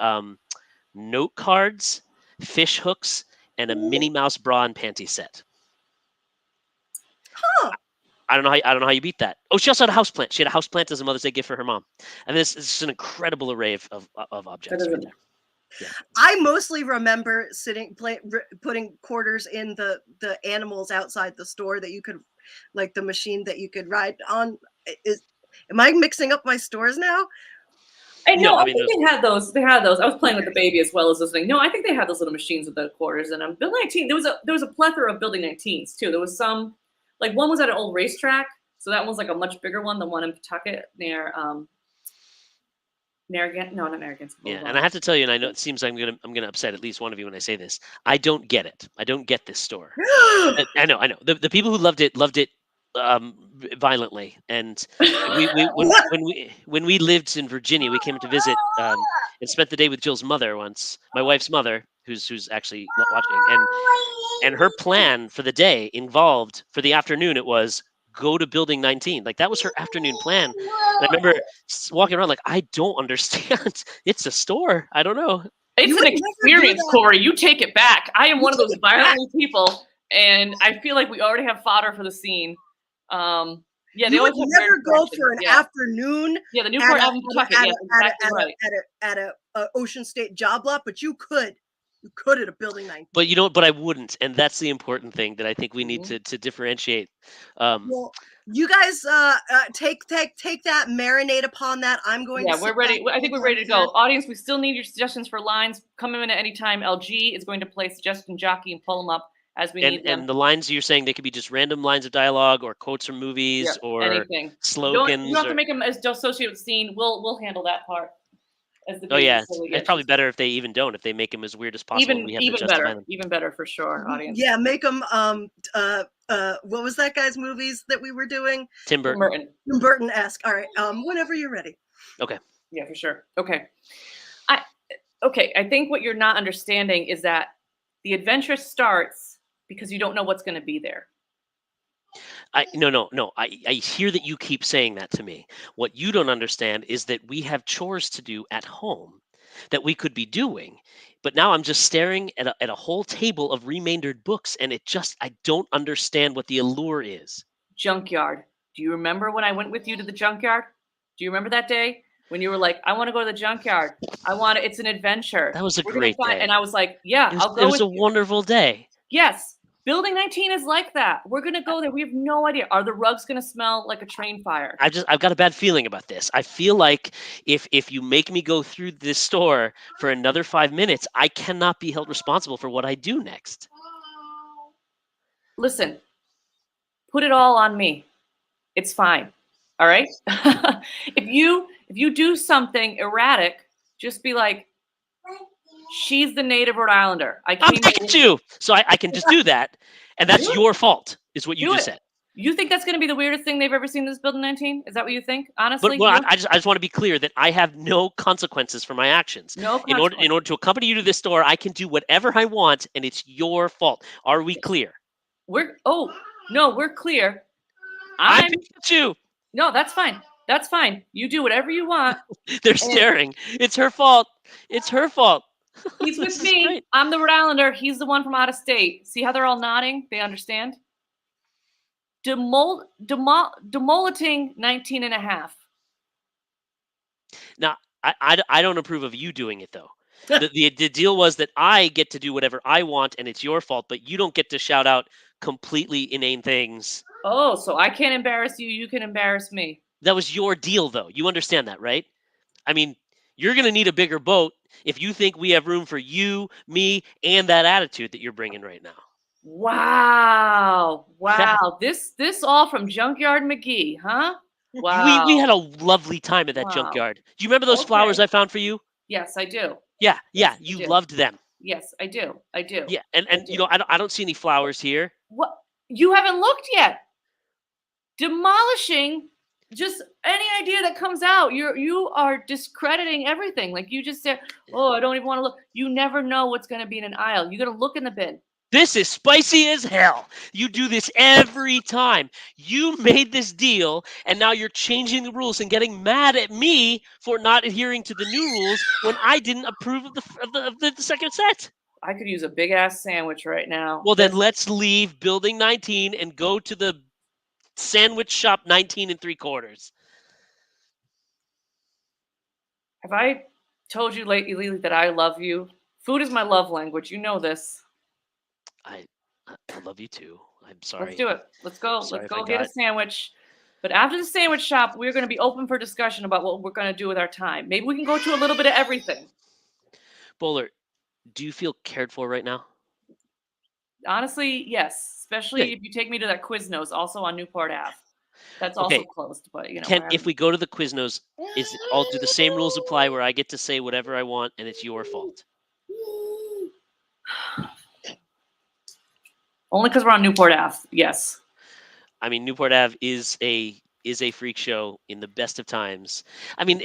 Speaker 5: note cards, fish hooks, and a Minnie Mouse bra and panty set.
Speaker 2: Huh.
Speaker 5: I don't know how you beat that. Oh, she also had a houseplant. She had a houseplant as a Mother's Day gift for her mom. And this is an incredible array of objects right there. Yeah.
Speaker 2: I mostly remember putting quarters in the animals outside the store that you could, like the machine that you could ride on. Am I mixing up my stores now?
Speaker 3: No, I think they had those. They had those. I was playing with the baby as well as listening. No, I think they had those little machines with the quarters in them. Building 19. There was a plethora of Building 19s too. There was some. Like one was at an old racetrack, so that was like a much bigger one. The one in Pawtucket near Narragansett. No, not Narragansett.
Speaker 5: Yeah, and I have to tell you, and I know it seems I'm gonna upset at least one of you when I say this. I don't get it. I don't get this store. I know. The people who loved it violently. And when we lived in Virginia, we came to visit and spent the day with Jill's mother once, my wife's mother, who's actually watching, and her plan for the day involved, for the afternoon, it was go to Building 19. Like that was her afternoon plan. And I remember walking around like, I don't understand. It's a store. I don't know.
Speaker 3: It's an experience, Corey. You take it back. I am one of those violent people, and I feel like we already have fodder for the scene. Yeah, they
Speaker 2: would never go for an afternoon.
Speaker 3: Yeah, the Newport Avenue Pawtucket.
Speaker 2: At a Ocean State job lot, but you could. You could at a Building 19.
Speaker 5: But you know, but I wouldn't, and that's the important thing that I think we need to differentiate.
Speaker 2: Well, you guys take that, marinate upon that. I'm going.
Speaker 3: Yeah, we're ready. I think we're ready to go. Audience, we still need your suggestions for lines. Come in at any time. LG is going to play suggestion jockey and pull them up as we need them.
Speaker 5: And the lines you're saying, they could be just random lines of dialogue or quotes from movies or
Speaker 3: anything.
Speaker 5: Slogans.
Speaker 3: You don't have to make them as associated with the scene. We'll handle that part.
Speaker 5: It's probably better if they even don't. If they make them as weird as possible,
Speaker 3: even better for sure. Audience.
Speaker 2: Yeah, make them. What was that guy's movies that we were doing?
Speaker 5: Tim Burton.
Speaker 2: Tim Burton-esque. All right. Whenever you're ready.
Speaker 5: Okay.
Speaker 3: Yeah, for sure. Okay. I think what you're not understanding is that the adventure starts because you don't know what's going to be there.
Speaker 5: No. I hear that you keep saying that to me. What you don't understand is that we have chores to do at home that we could be doing. But now I'm just staring at a whole table of remaindered books, and I don't understand what the allure is.
Speaker 3: Junkyard. Do you remember when I went with you to the junkyard? Do you remember that day when you were like, I want to go to the junkyard. It's an adventure.
Speaker 5: That was a great day.
Speaker 3: And I was like, yeah, I'll go.
Speaker 5: It was a wonderful day.
Speaker 3: Yes. Building 19 is like that. We're gonna go there. We have no idea. Are the rugs gonna smell like a train fire?
Speaker 5: I've got a bad feeling about this. I feel like if you make me go through this store for another 5 minutes, I cannot be held responsible for what I do next.
Speaker 3: Listen, put it all on me. It's fine. All right. if you do something erratic, just be like, she's the native Rhode Islander.
Speaker 5: I'm Pikachu, so I can just do that, and that's your fault, is what you just said.
Speaker 3: You think that's going to be the weirdest thing they've ever seen in this Building 19? Is that what you think? Honestly,
Speaker 5: but I just want to be clear that I have no consequences for my actions.
Speaker 3: No
Speaker 5: in order to accompany you to this store, I can do whatever I want, and it's your fault. Are we clear?
Speaker 3: We're clear.
Speaker 5: I'm Pikachu.
Speaker 3: No, that's fine. That's fine. You do whatever you want.
Speaker 5: They're staring. It's her fault. It's her fault.
Speaker 3: He's with me. Great. I'm the Rhode Islander. He's the one from out of state. See how they're all nodding? They understand? Demoliting 19 and a half.
Speaker 5: Now, I don't approve of you doing it, though. the deal was that I get to do whatever I want, and it's your fault, but you don't get to shout out completely inane things.
Speaker 3: Oh, so I can't embarrass you. You can embarrass me.
Speaker 5: That was your deal, though. You understand that, right? I mean, you're going to need a bigger boat if you think we have room for you, me, and that attitude that you're bringing right now.
Speaker 3: Wow. This all from Junkyard McGee, huh? Wow.
Speaker 5: We had a lovely time at that junkyard. Do you remember those flowers I found for you?
Speaker 3: Yes, I do.
Speaker 5: Yeah. You loved them.
Speaker 3: Yes, I do.
Speaker 5: Yeah, and you know, I don't see any flowers here.
Speaker 3: What? You haven't looked yet. Demolishing just any idea that comes out. You are discrediting everything. Like you just said, oh, I don't even want to look. You never know what's going to be in an aisle. You got to look in the bin.
Speaker 5: This is spicy as hell. You do this every time. You made this deal, and now you're changing the rules and getting mad at me for not adhering to the new rules when I didn't approve of the second set.
Speaker 3: I could use a big ass sandwich right now.
Speaker 5: Well, then let's leave Building 19 and go to the sandwich shop 19 3/4.
Speaker 3: Have I told you lately that I love you? Food is my love language. You know this.
Speaker 5: I love you too. I'm sorry.
Speaker 3: Let's do it. Let's go. Let's go get a sandwich. But after the sandwich shop, we're going to be open for discussion about what we're going to do with our time. Maybe we can go to a little bit of everything.
Speaker 5: Bowler, do you feel cared for right now?
Speaker 3: Honestly, yes. Especially if you take me to that Quiznos, also on Newport Ave. That's also closed, but you know.
Speaker 5: If we go to the Quiznos, do the same rules apply where I get to say whatever I want and it's your fault?
Speaker 3: Only because we're on Newport Ave, yes.
Speaker 5: I mean, Newport Ave is a freak show in the best of times. I mean,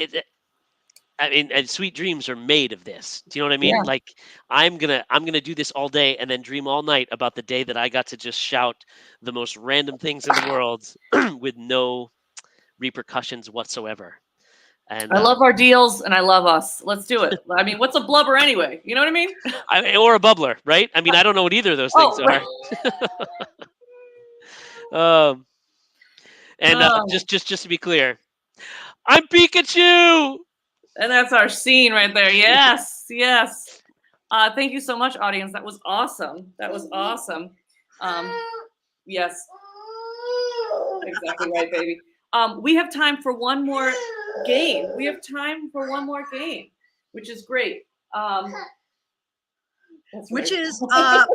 Speaker 5: and sweet dreams are made of this. Do you know what I mean? Yeah. Like, I'm gonna do this all day and then dream all night about the day that I got to just shout the most random things in the world with no repercussions whatsoever. And
Speaker 3: I love our deals, and I love us. Let's do it. I mean, what's a blubber anyway? You know what I mean?
Speaker 5: Or a bubbler, right? I mean, I don't know what either of those things are. Just to be clear, I'm Pikachu.
Speaker 3: And that's our scene right there. Yes. Thank you so much, audience. That was awesome. Yes. Exactly right, baby. We have time for one more game. Which is great.
Speaker 2: Which is, are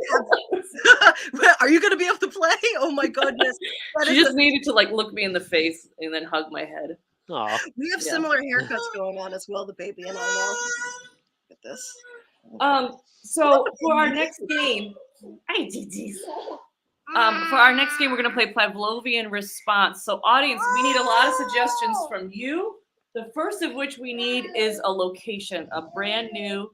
Speaker 2: you going to be able to play? Oh my goodness.
Speaker 3: She just needed to like look me in the face and then hug my head.
Speaker 5: Aww.
Speaker 2: We have similar haircuts going on as well, the baby and I know. Look at this.
Speaker 3: So for our next game, we're going to play Pavlovian response. So audience, we need a lot of suggestions from you. The first of which we need is a location, a brand new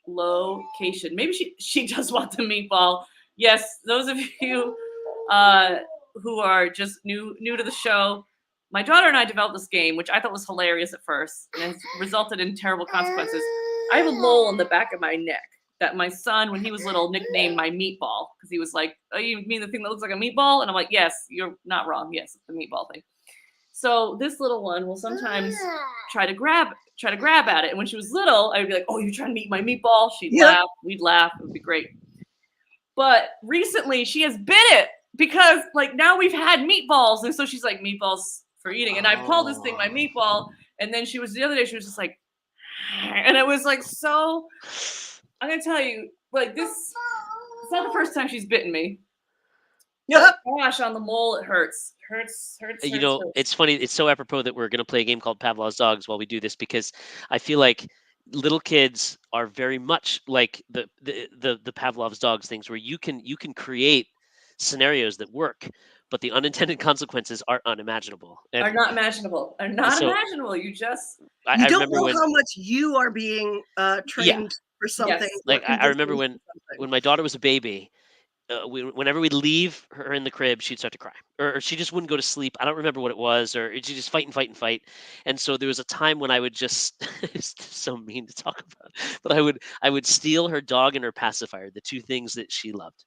Speaker 3: location. Maybe she does want the meatball. Yes, those of you who are just new to the show, my daughter and I developed this game, which I thought was hilarious at first, and it's resulted in terrible consequences. I have a mole on the back of my neck that my son, when he was little, nicknamed my meatball because he was like, "Oh, you mean the thing that looks like a meatball?" And I'm like, "Yes, you're not wrong. Yes, it's the meatball thing." So this little one will sometimes try to grab at it. And when she was little, I would be like, "Oh, you're trying to eat my meatball?" She'd laugh. We'd laugh. It would be great. But recently she has bit it because like now we've had meatballs. And so she's like, meatballs for eating. And I've called this thing my meatball. And then the other day she was just like, and it was like, so I'm going to tell you, like it's not the first time she's bitten me.
Speaker 2: Yeah.
Speaker 3: Gosh, on the mole, it hurts. Hurts.
Speaker 5: It's funny. It's so apropos that we're going to play a game called Pavlov's Dogs while we do this, because I feel like little kids are very much like the Pavlov's Dogs things, where you can create scenarios that work, but the unintended consequences are unimaginable.
Speaker 3: Are not imaginable. Are not
Speaker 5: so
Speaker 3: imaginable. You just
Speaker 5: I
Speaker 2: You don't
Speaker 5: remember
Speaker 2: know
Speaker 5: when,
Speaker 2: how much you are being trained for something.
Speaker 3: Yes.
Speaker 5: like
Speaker 2: or
Speaker 5: I remember
Speaker 2: conditioned
Speaker 5: when
Speaker 2: for something.
Speaker 5: my daughter was a baby. Whenever we'd leave her in the crib, she'd start to cry, or she just wouldn't go to sleep. I don't remember what it was, or she'd just fight and fight and fight. And so there was a time when I would just it's so mean to talk about, but I would steal her dog and her pacifier, the two things that she loved,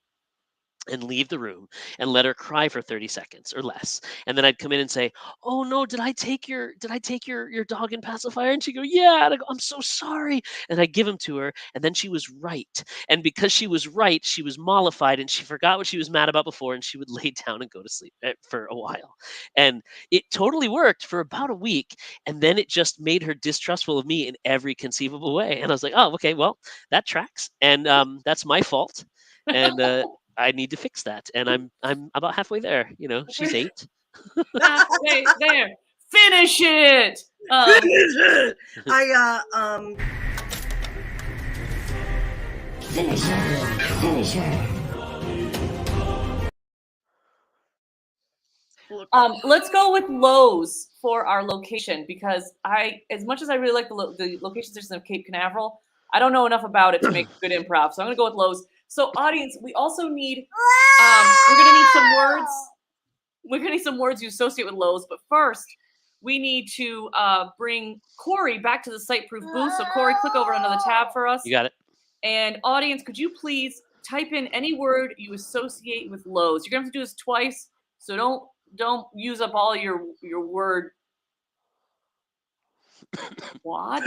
Speaker 5: and leave the room and let her cry for 30 seconds or less. And then I'd come in and say, "Oh no, did I take your dog and pacifier?" And she'd go, "Yeah." And I go, "I'm so sorry." And I'd give him to her, and then she was right. And because she was right, she was mollified and she forgot what she was mad about before, and she would lay down and go to sleep for a while. And it totally worked for about a week, and then it just made her distrustful of me in every conceivable way. And I was like, "Oh, okay, well, that tracks. And that's my fault." And I need to fix that, and I'm about halfway there. She's 8.
Speaker 3: halfway there. Finish it.
Speaker 4: Finisher.
Speaker 3: Let's go with Lowe's for our location, because as much as I really like the location station of Cape Canaveral, I don't know enough about it to make good improv. So I'm gonna go with Lowe's. So audience, we also need we're gonna need some words. We're gonna need some words you associate with Lowe's, but first we need to bring Corey back to the Site-Proof booth. So Corey, click over another tab for us.
Speaker 5: You got it.
Speaker 3: And audience, could you please type in any word you associate with Lowe's? You're gonna have to do this twice, so don't use up all your word. What?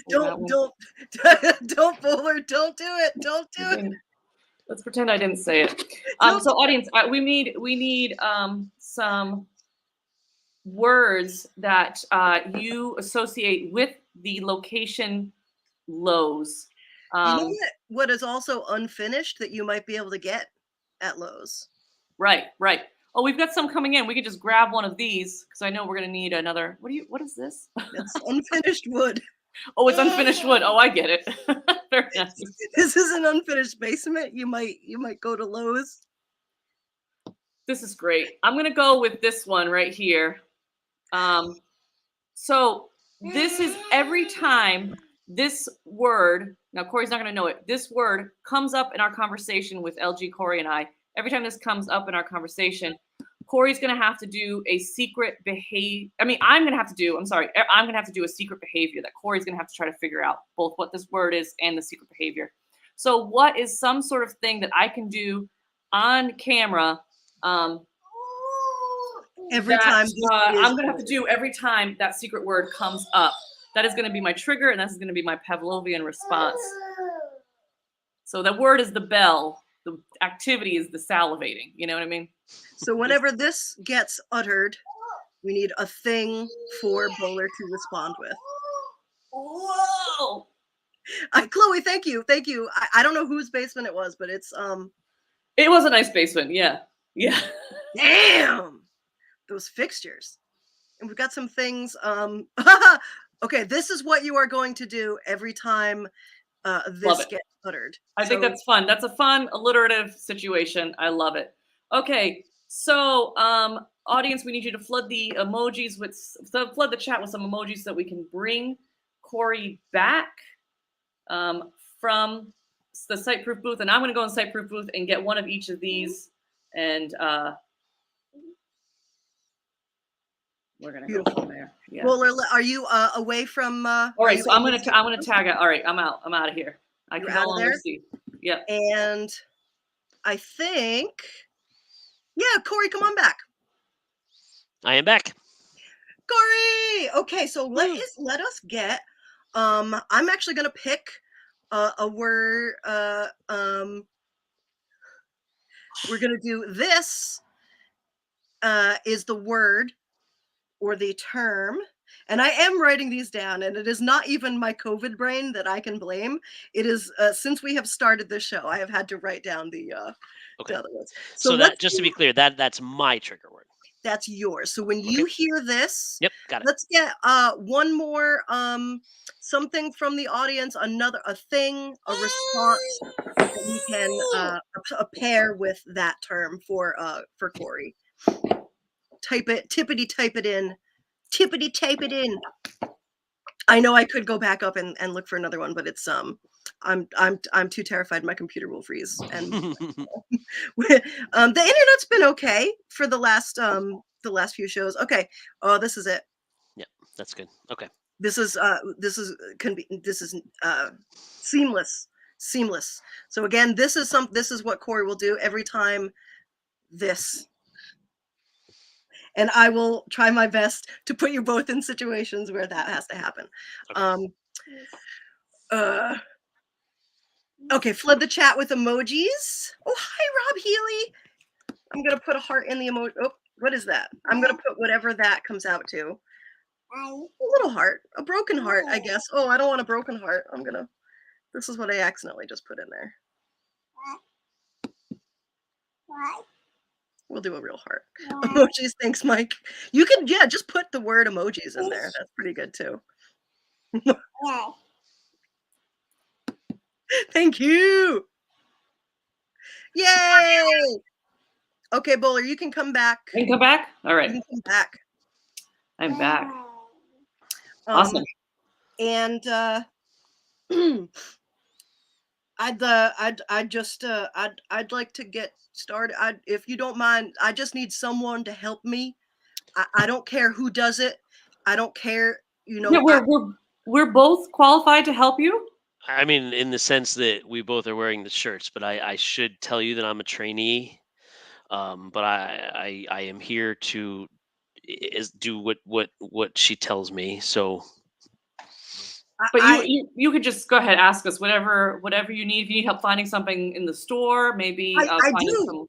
Speaker 2: Don't Bowler, don't do it. Don't do it.
Speaker 3: Let's pretend I didn't say it. So audience, we need some words that you associate with the location Lowe's.
Speaker 2: You know what is also unfinished that you might be able to get at Lowe's?
Speaker 3: Right. Oh, we've got some coming in. We could just grab one of these because I know we're gonna need another. What is this?
Speaker 2: That's unfinished wood.
Speaker 3: Oh, it's unfinished wood. Oh, I get it. Very nice.
Speaker 2: This is an unfinished basement. You might go to Lowe's.
Speaker 3: This is great. I'm gonna go with this one right here. So this is every time this word, now Corey's not gonna know it, this word comes up in our conversation with LG, Corey, and I. Every time this comes up in our conversation, Corey's gonna have to do a secret behavior. I'm gonna have to do a secret behavior that Corey's gonna have to try to figure out, both what this word is and the secret behavior. So what is some sort of thing that I can do on camera
Speaker 2: every time
Speaker 3: I'm gonna have to do every time that secret word comes up? That is gonna be my trigger, and this is gonna be my Pavlovian response. So the word is the bell. The activity is the salivating. You know what I mean?
Speaker 2: So whenever this gets uttered, we need a thing for Bowler to respond with.
Speaker 3: Whoa!
Speaker 2: Chloe, thank you. I don't know whose basement it was, but it's
Speaker 3: It was a nice basement. Yeah.
Speaker 2: Damn, those fixtures. And we've got some things. Okay, this is what you are going to do every time this gets uttered.
Speaker 3: I think that's fun. That's a fun alliterative situation. I love it. Okay, so audience, we need you to flood the emojis flood the chat with some emojis so that we can bring Corey back from the Site-Proof booth. And I'm going to go in Site-Proof booth and get one of each of these, and we're going to go from there. Yeah.
Speaker 2: Well, are you away from?
Speaker 3: All right, so I'm gonna tag it. All right, I'm out of here. I can no longer see. Yeah.
Speaker 2: And I think, yeah, Corey, come on back.
Speaker 5: I am back.
Speaker 2: Corey. Okay, so let us get. I'm actually gonna pick a word. We're gonna do this. Is the word or the term, and I am writing these down, and it is not even my COVID brain that I can blame. It is since we have started this show, I have had to write down the
Speaker 5: Okay.
Speaker 2: other ones.
Speaker 5: So
Speaker 2: let's
Speaker 5: that, just to
Speaker 2: do-
Speaker 5: be clear, that's my trigger word.
Speaker 2: that's yours. So when you hear this,
Speaker 5: Yep, got it.
Speaker 2: let's get one more something from the audience, a thing, a response that we can pair with that term for Corey. Type it, tippity type it in. Tippity type it in. I know I could go back up and look for another one, but it's I'm too terrified my computer will freeze. And the internet's been okay for the last few shows. Okay. Oh, this is it.
Speaker 5: Yeah, that's good. Okay.
Speaker 2: This is seamless. Seamless. So again, this is what Corey will do every time this. And I will try my best to put you both in situations where that has to happen.
Speaker 5: Okay.
Speaker 2: Okay, flood the chat with emojis. Oh, hi, Rob Healy. I'm gonna put a heart in the emoji. Oh, what is that? I'm gonna put whatever that comes out to. A little heart, a broken heart, I guess. Oh, I don't want a broken heart. This is what I accidentally just put in there. We'll do a real heart. Emojis, thanks, Mike. You can, just put the word emojis in there. That's pretty good too. Thank you. Yay! Okay, Bowler, you can come back.
Speaker 3: You can come back? All right.
Speaker 2: You can come back.
Speaker 3: I'm back. Awesome.
Speaker 2: And I'd like to get started. If you don't mind, I just need someone to help me. I don't care who does it. I don't care,
Speaker 3: Yeah, we're both qualified to help you.
Speaker 5: I mean, in the sense that we both are wearing the shirts, but I should tell you that I'm a trainee. But I am here to do what she tells me. So.
Speaker 3: But you could just go ahead, ask us whatever you need. If you need help finding something in the store, maybe
Speaker 2: I
Speaker 3: finding
Speaker 2: do.
Speaker 3: some.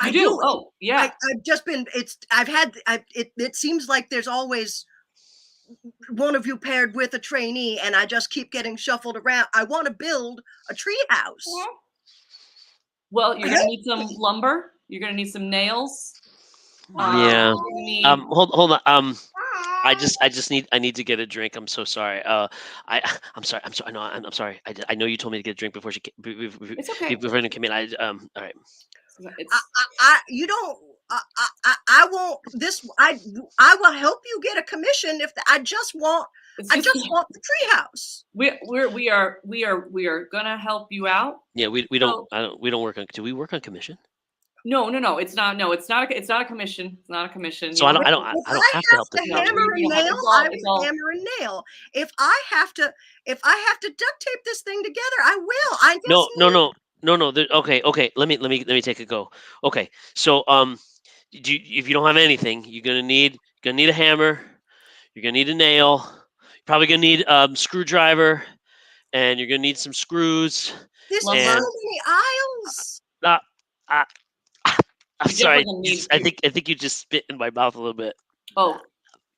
Speaker 2: I do.
Speaker 3: Oh, yeah.
Speaker 2: I've just been. It seems like there's always one of you paired with a trainee, and I just keep getting shuffled around. I want to build a tree house.
Speaker 3: Well, you're gonna need some lumber. You're gonna need some nails.
Speaker 5: Yeah. Hold on. I need to get a drink. I'm so sorry. I'm sorry. No, I'm sorry. I know you told me to get a drink before
Speaker 3: It's okay.
Speaker 5: before you come in. All right.
Speaker 2: You don't. I won't. I will help you get a commission if I just want the treehouse.
Speaker 3: We are gonna help you out.
Speaker 5: Yeah, we don't work on. Do we work on commission?
Speaker 3: No. It's not. No, it's not a commission. It's not a commission.
Speaker 5: So I don't have to help the
Speaker 2: hammer and nail. I will hammer and nail. If I have to duct tape this thing together, I will.
Speaker 5: No. Okay. Let me take a go. Okay. So if you don't have anything, you're gonna need a hammer. You're gonna need a nail. You're probably gonna need screwdriver, and you're gonna need some screws.
Speaker 2: There's so many aisles.
Speaker 5: I'm sorry. I think you just spit in my mouth a little bit.
Speaker 3: Oh,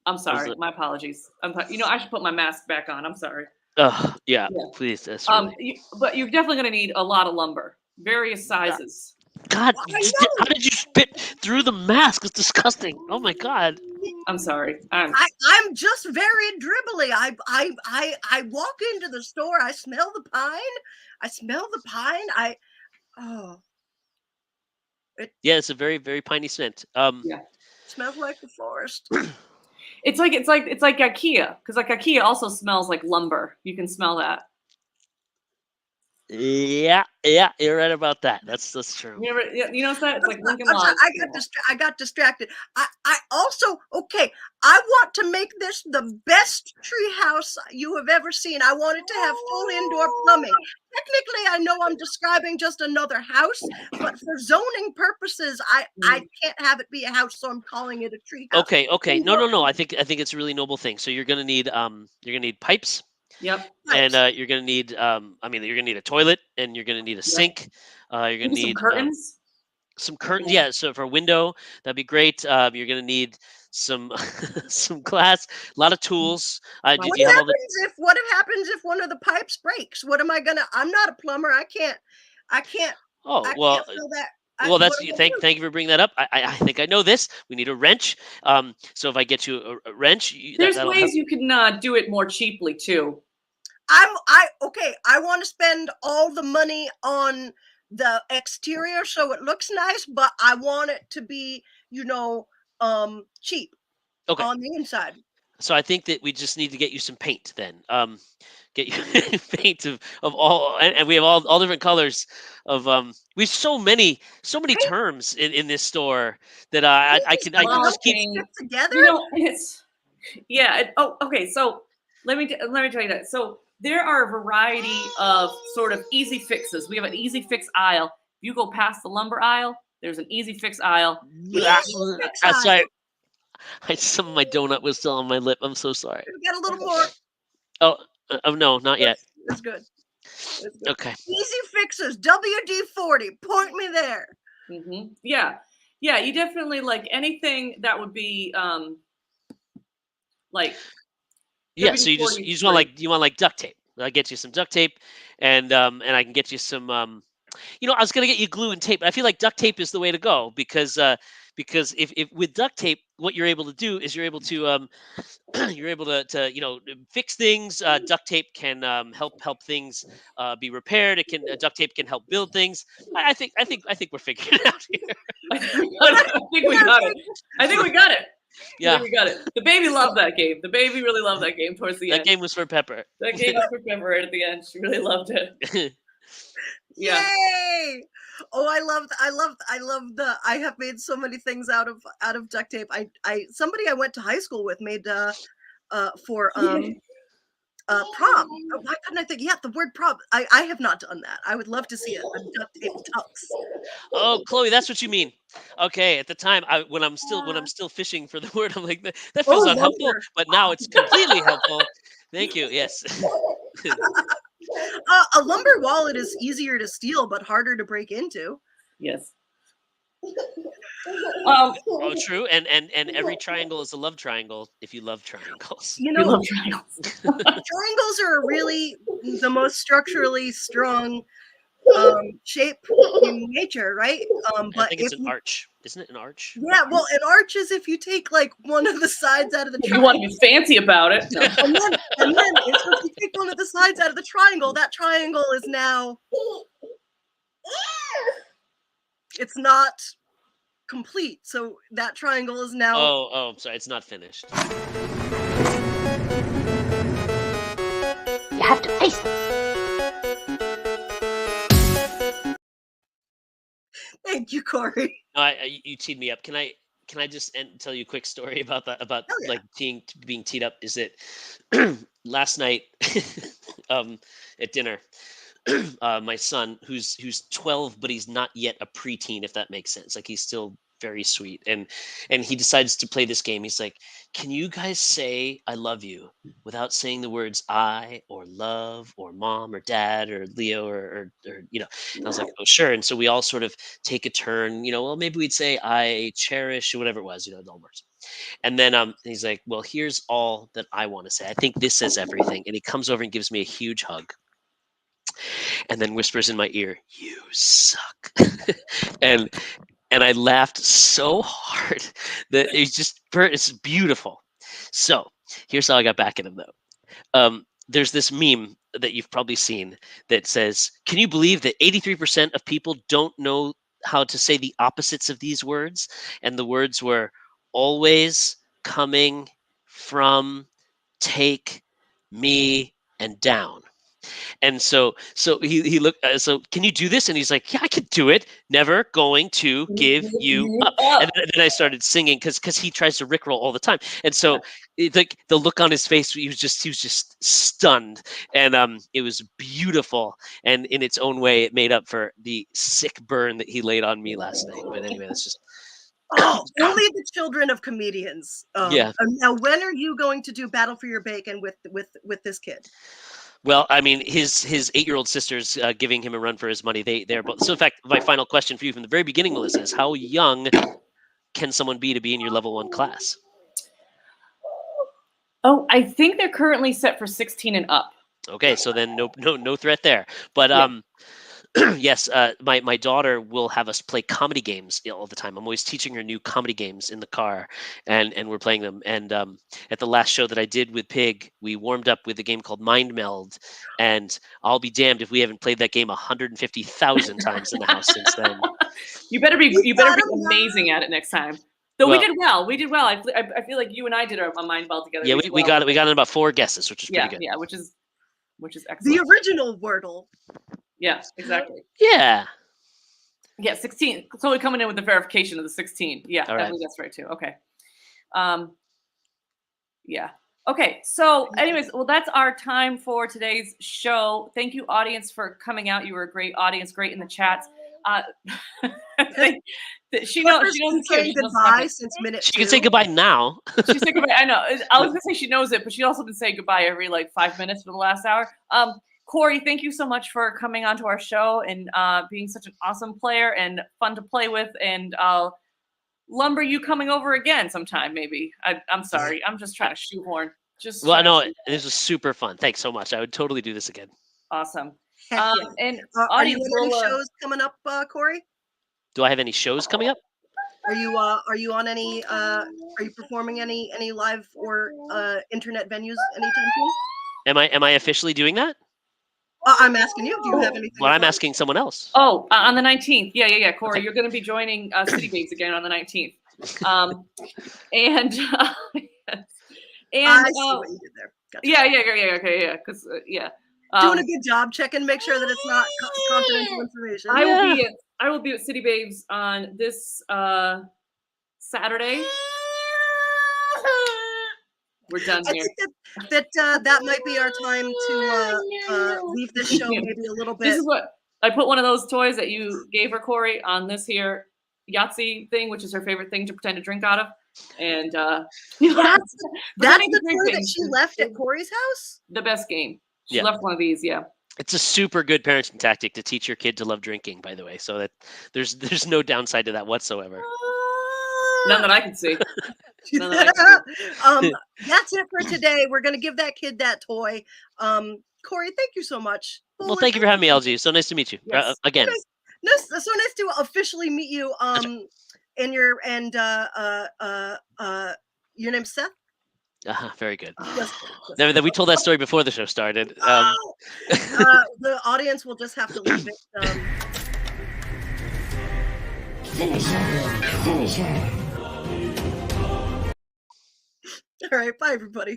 Speaker 3: I'm sorry. My apologies. I should put my mask back on. I'm sorry.
Speaker 5: Yeah. Please. That's really...
Speaker 3: but you're definitely going to need a lot of lumber, various sizes.
Speaker 5: God, how did you spit through the mask? It's disgusting. Oh my God.
Speaker 3: I'm sorry.
Speaker 2: I'm just very dribbly. I walk into the store. I smell the pine.
Speaker 5: Yeah, it's a very, very piney scent.
Speaker 2: Yeah. Smells like the forest.
Speaker 3: It's like IKEA, because like IKEA also smells like lumber. You can smell that.
Speaker 5: Yeah, you're right about that. That's true.
Speaker 3: You know that? It's like Lincoln Lodge.
Speaker 2: I got distracted. I also I want to make this the best treehouse you have ever seen. I want it to have full indoor plumbing. Technically, I know I'm describing just another house, but for zoning purposes, I can't have it be a house, so I'm calling it a tree house.
Speaker 5: Okay. No. I think it's a really noble thing. So you're gonna need pipes.
Speaker 3: Yep.
Speaker 5: and
Speaker 2: Nice.
Speaker 5: you're gonna need you're gonna need a toilet, and you're gonna need a sink. You're gonna
Speaker 3: Maybe some
Speaker 5: need
Speaker 3: curtains.
Speaker 5: some curtains. Yeah, so for a window, that'd be great. You're gonna need some some glass, a lot of tools. Do
Speaker 3: Lots
Speaker 2: What
Speaker 5: you have all the?
Speaker 2: happens if one of the pipes breaks? What am I gonna? I'm not a plumber. I can't
Speaker 5: Oh
Speaker 2: I
Speaker 5: well,
Speaker 2: can't fill that.
Speaker 5: well,
Speaker 2: What
Speaker 5: that's
Speaker 2: am I gonna
Speaker 5: thank you for bringing that up. I think I know this. We need a wrench. So if I get you a wrench,
Speaker 3: There's
Speaker 5: that'll help.
Speaker 3: ways you can do it more cheaply too.
Speaker 2: Okay, I want to spend all the money on the exterior so it looks nice, but I want it to be, cheap
Speaker 5: Okay,
Speaker 2: on the inside.
Speaker 5: so I think that we just need to get you some paint then. Get you paint of all, and we have all different colors of we have so many
Speaker 2: Paint,
Speaker 5: terms in this store that
Speaker 2: paint
Speaker 5: I
Speaker 2: is
Speaker 5: can
Speaker 2: gonna
Speaker 3: Well,
Speaker 2: help you
Speaker 3: paint.
Speaker 2: stick together.
Speaker 3: It's yeah. Okay. So let me tell you that. So there are a variety of sort of easy fixes. We have an easy fix aisle. If you go past the lumber aisle, there's an easy fix aisle. Which
Speaker 2: Easy fix
Speaker 5: sorry,
Speaker 2: aisle.
Speaker 5: some of my donut was still on my lip. I'm so sorry.
Speaker 2: We got a little more.
Speaker 5: Oh, no, not yet.
Speaker 2: That's good. That's good.
Speaker 5: Okay.
Speaker 2: Easy fixes. WD-40. Point me there.
Speaker 3: Yeah, yeah. You definitely like anything that would be like
Speaker 5: Yeah, so
Speaker 3: WD-40
Speaker 5: you
Speaker 3: is
Speaker 5: just want
Speaker 3: great.
Speaker 5: like duct tape. I'll get you some duct tape, and I can get you some I was gonna get you glue and tape, but I feel like duct tape is the way to go because if with duct tape, what you're able to do is you're able to you're able to fix things. Duct tape can help things be repaired. It can duct tape can help build things. I think we're figuring it out here.
Speaker 3: I think we got it. I think we got it. I
Speaker 5: Yeah,
Speaker 3: think we got it. The baby loved that game. The baby really loved that game towards the
Speaker 5: that
Speaker 3: end.
Speaker 5: game was for Pepper.
Speaker 3: That game was for Pepper right at the end. She really loved it. Yeah.
Speaker 2: Yay! Oh, I have made so many things out of duct tape. Somebody I went to high school with made for prom. Oh, why couldn't I think? Yeah, the word prom. I have not done that. I would love to see a duct tape tux.
Speaker 5: Oh, Chloe, that's what you mean. Okay, at the time, when I'm still fishing for the word, I'm like that feels
Speaker 2: Oh,
Speaker 5: unhelpful,
Speaker 2: lumber.
Speaker 5: but now it's completely helpful. Thank you. Yes.
Speaker 2: A lumber wallet is easier to steal but harder to break into.
Speaker 3: Yes.
Speaker 5: Oh, true. And every triangle is a love triangle if you love triangles.
Speaker 2: You
Speaker 3: We
Speaker 2: know,
Speaker 3: love triangles.
Speaker 2: triangles are really the most structurally strong shape in nature, right?
Speaker 5: I
Speaker 2: But
Speaker 5: think it's an arch, isn't it? An arch.
Speaker 2: yeah, well, an arch is if you take like one of the sides out of the
Speaker 3: If you want
Speaker 2: triangle,
Speaker 3: to be fancy about it. No.
Speaker 2: and then if you take one of the sides out of the triangle, that triangle is now it's not complete. So that triangle is now
Speaker 5: I'm sorry, it's not finished.
Speaker 4: You have to face it.
Speaker 2: thank you, Corey.
Speaker 5: No, you teed me up. Can I just tell you a quick story about that about
Speaker 2: Hell yeah.
Speaker 5: like being teed up? Is that last night at dinner, my son, who's 12, but he's not yet a preteen, if that makes sense. Like he's still very sweet, and he decides to play this game. He's like, "Can you guys say I love you without saying the words I or love or mom or dad or Leo or And I was like, "Oh, sure." And so we all sort of take a turn. Well, maybe we'd say I cherish or whatever it was. It all works. And then he's like, "Well, here's all that I want to say. I think this says everything." And he comes over and gives me a huge hug, and then whispers in my ear, "You suck." and I laughed so hard that it's beautiful. So here's how I got back at him though. There's this meme that you've probably seen that says, "Can you believe that 83% of people don't know how to say the opposites of these words?" And the words were always, coming, from, take, me, and down. And so he looked. So can you do this? And he's like, "Yeah, I could do it. Never going to give you up." And then I started singing because he tries to rickroll all the time. And so like the look on his face, he was just stunned, and it was beautiful. And in its own way, it made up for the sick burn that he laid on me last night. But anyway, that's just
Speaker 2: Oh, only the children of comedians.
Speaker 5: Yeah.
Speaker 2: Now, when are you going to do Battle for Your Bacon with this kid?
Speaker 5: Well, I mean, his 8-year-old sister's giving him a run for his money. They're both. So, in fact, my final question for you from the very beginning, Melissa, is how young can someone be to be in your level 1 class?
Speaker 3: Oh, I think they're currently set for 16 and up.
Speaker 5: Okay, so then no threat there. But yes, my daughter will have us play comedy games all the time. I'm always teaching her new comedy games in the car, and we're playing them. And at the last show that I did with Pig, we warmed up with a game called Mind Meld, and I'll be damned if we haven't played that game 150,000 times in the house since then.
Speaker 3: You better be amazing at it next time. Though we did well. We did well. I feel like you and I did a Mind Meld together.
Speaker 5: Yeah, we got it. We got in about 4 guesses, which is pretty good.
Speaker 3: Yeah, which is excellent.
Speaker 2: The original Wordle.
Speaker 3: Yeah, exactly.
Speaker 5: Yeah.
Speaker 3: Yeah, 16. So we're coming in with the verification of the 16. Yeah,
Speaker 5: All right.
Speaker 3: I believe that's right too. Okay. Yeah. Okay. So, anyways, well, that's our time for today's show. Thank you, audience, for coming out. You were a great audience, great in the chats. She knows
Speaker 2: saying goodbye since minute 2.
Speaker 5: She can say goodbye now.
Speaker 3: She's saying goodbye. I know. I was gonna say she knows it, but she's also been saying goodbye every 5 minutes for the last hour. Corey, thank you so much for coming onto our show and being such an awesome player and fun to play with. And I'll lumber you coming over again sometime, maybe. I'm sorry. I'm just trying to shoehorn.
Speaker 5: Well, I know this was super fun. Thanks so much. I would totally do this again.
Speaker 3: Awesome.
Speaker 2: Yeah.
Speaker 3: And
Speaker 2: are you on any shows coming up, Corey?
Speaker 5: Do I have any shows coming up?
Speaker 2: Are you on any? Are you performing any live or internet venues anytime soon?
Speaker 5: Am I officially doing that?
Speaker 2: I'm asking you. Do you have anything?
Speaker 5: Well, I'm asking someone else.
Speaker 3: Oh, on the 19th. Yeah. Corey, you're going to be joining City Babes again on the 19th. And yes. And
Speaker 2: I see what you did there. Gotcha.
Speaker 3: Yeah. Okay, yeah. Because
Speaker 2: doing a good job checking, make sure that it's not confidential information.
Speaker 3: I will be at City Babes on this Saturday. We're done here.
Speaker 2: I think that might be our time to leave this show maybe a little bit.
Speaker 3: This is what I put one of those toys that you gave her, Corey, on this here Yahtzee thing, which is her favorite thing to pretend to drink out of. And that's
Speaker 2: the toy that she left at Corey's house?
Speaker 3: The best game. She left one of these, yeah.
Speaker 5: It's a super good parenting tactic to teach your kid to love drinking, by the way. So that there's no downside to that whatsoever.
Speaker 3: None that I can see.
Speaker 2: That's it for today. We're gonna give that kid that toy. Corey, thank you so much.
Speaker 5: Well, thank you for having me, LG. So nice to meet you again.
Speaker 2: So nice to officially meet you. Your name's Seth.
Speaker 5: Very good.
Speaker 2: Yes.
Speaker 5: We told that story before the show started.
Speaker 2: The audience will just have to leave it.
Speaker 4: Finish him.
Speaker 2: All right, bye everybody.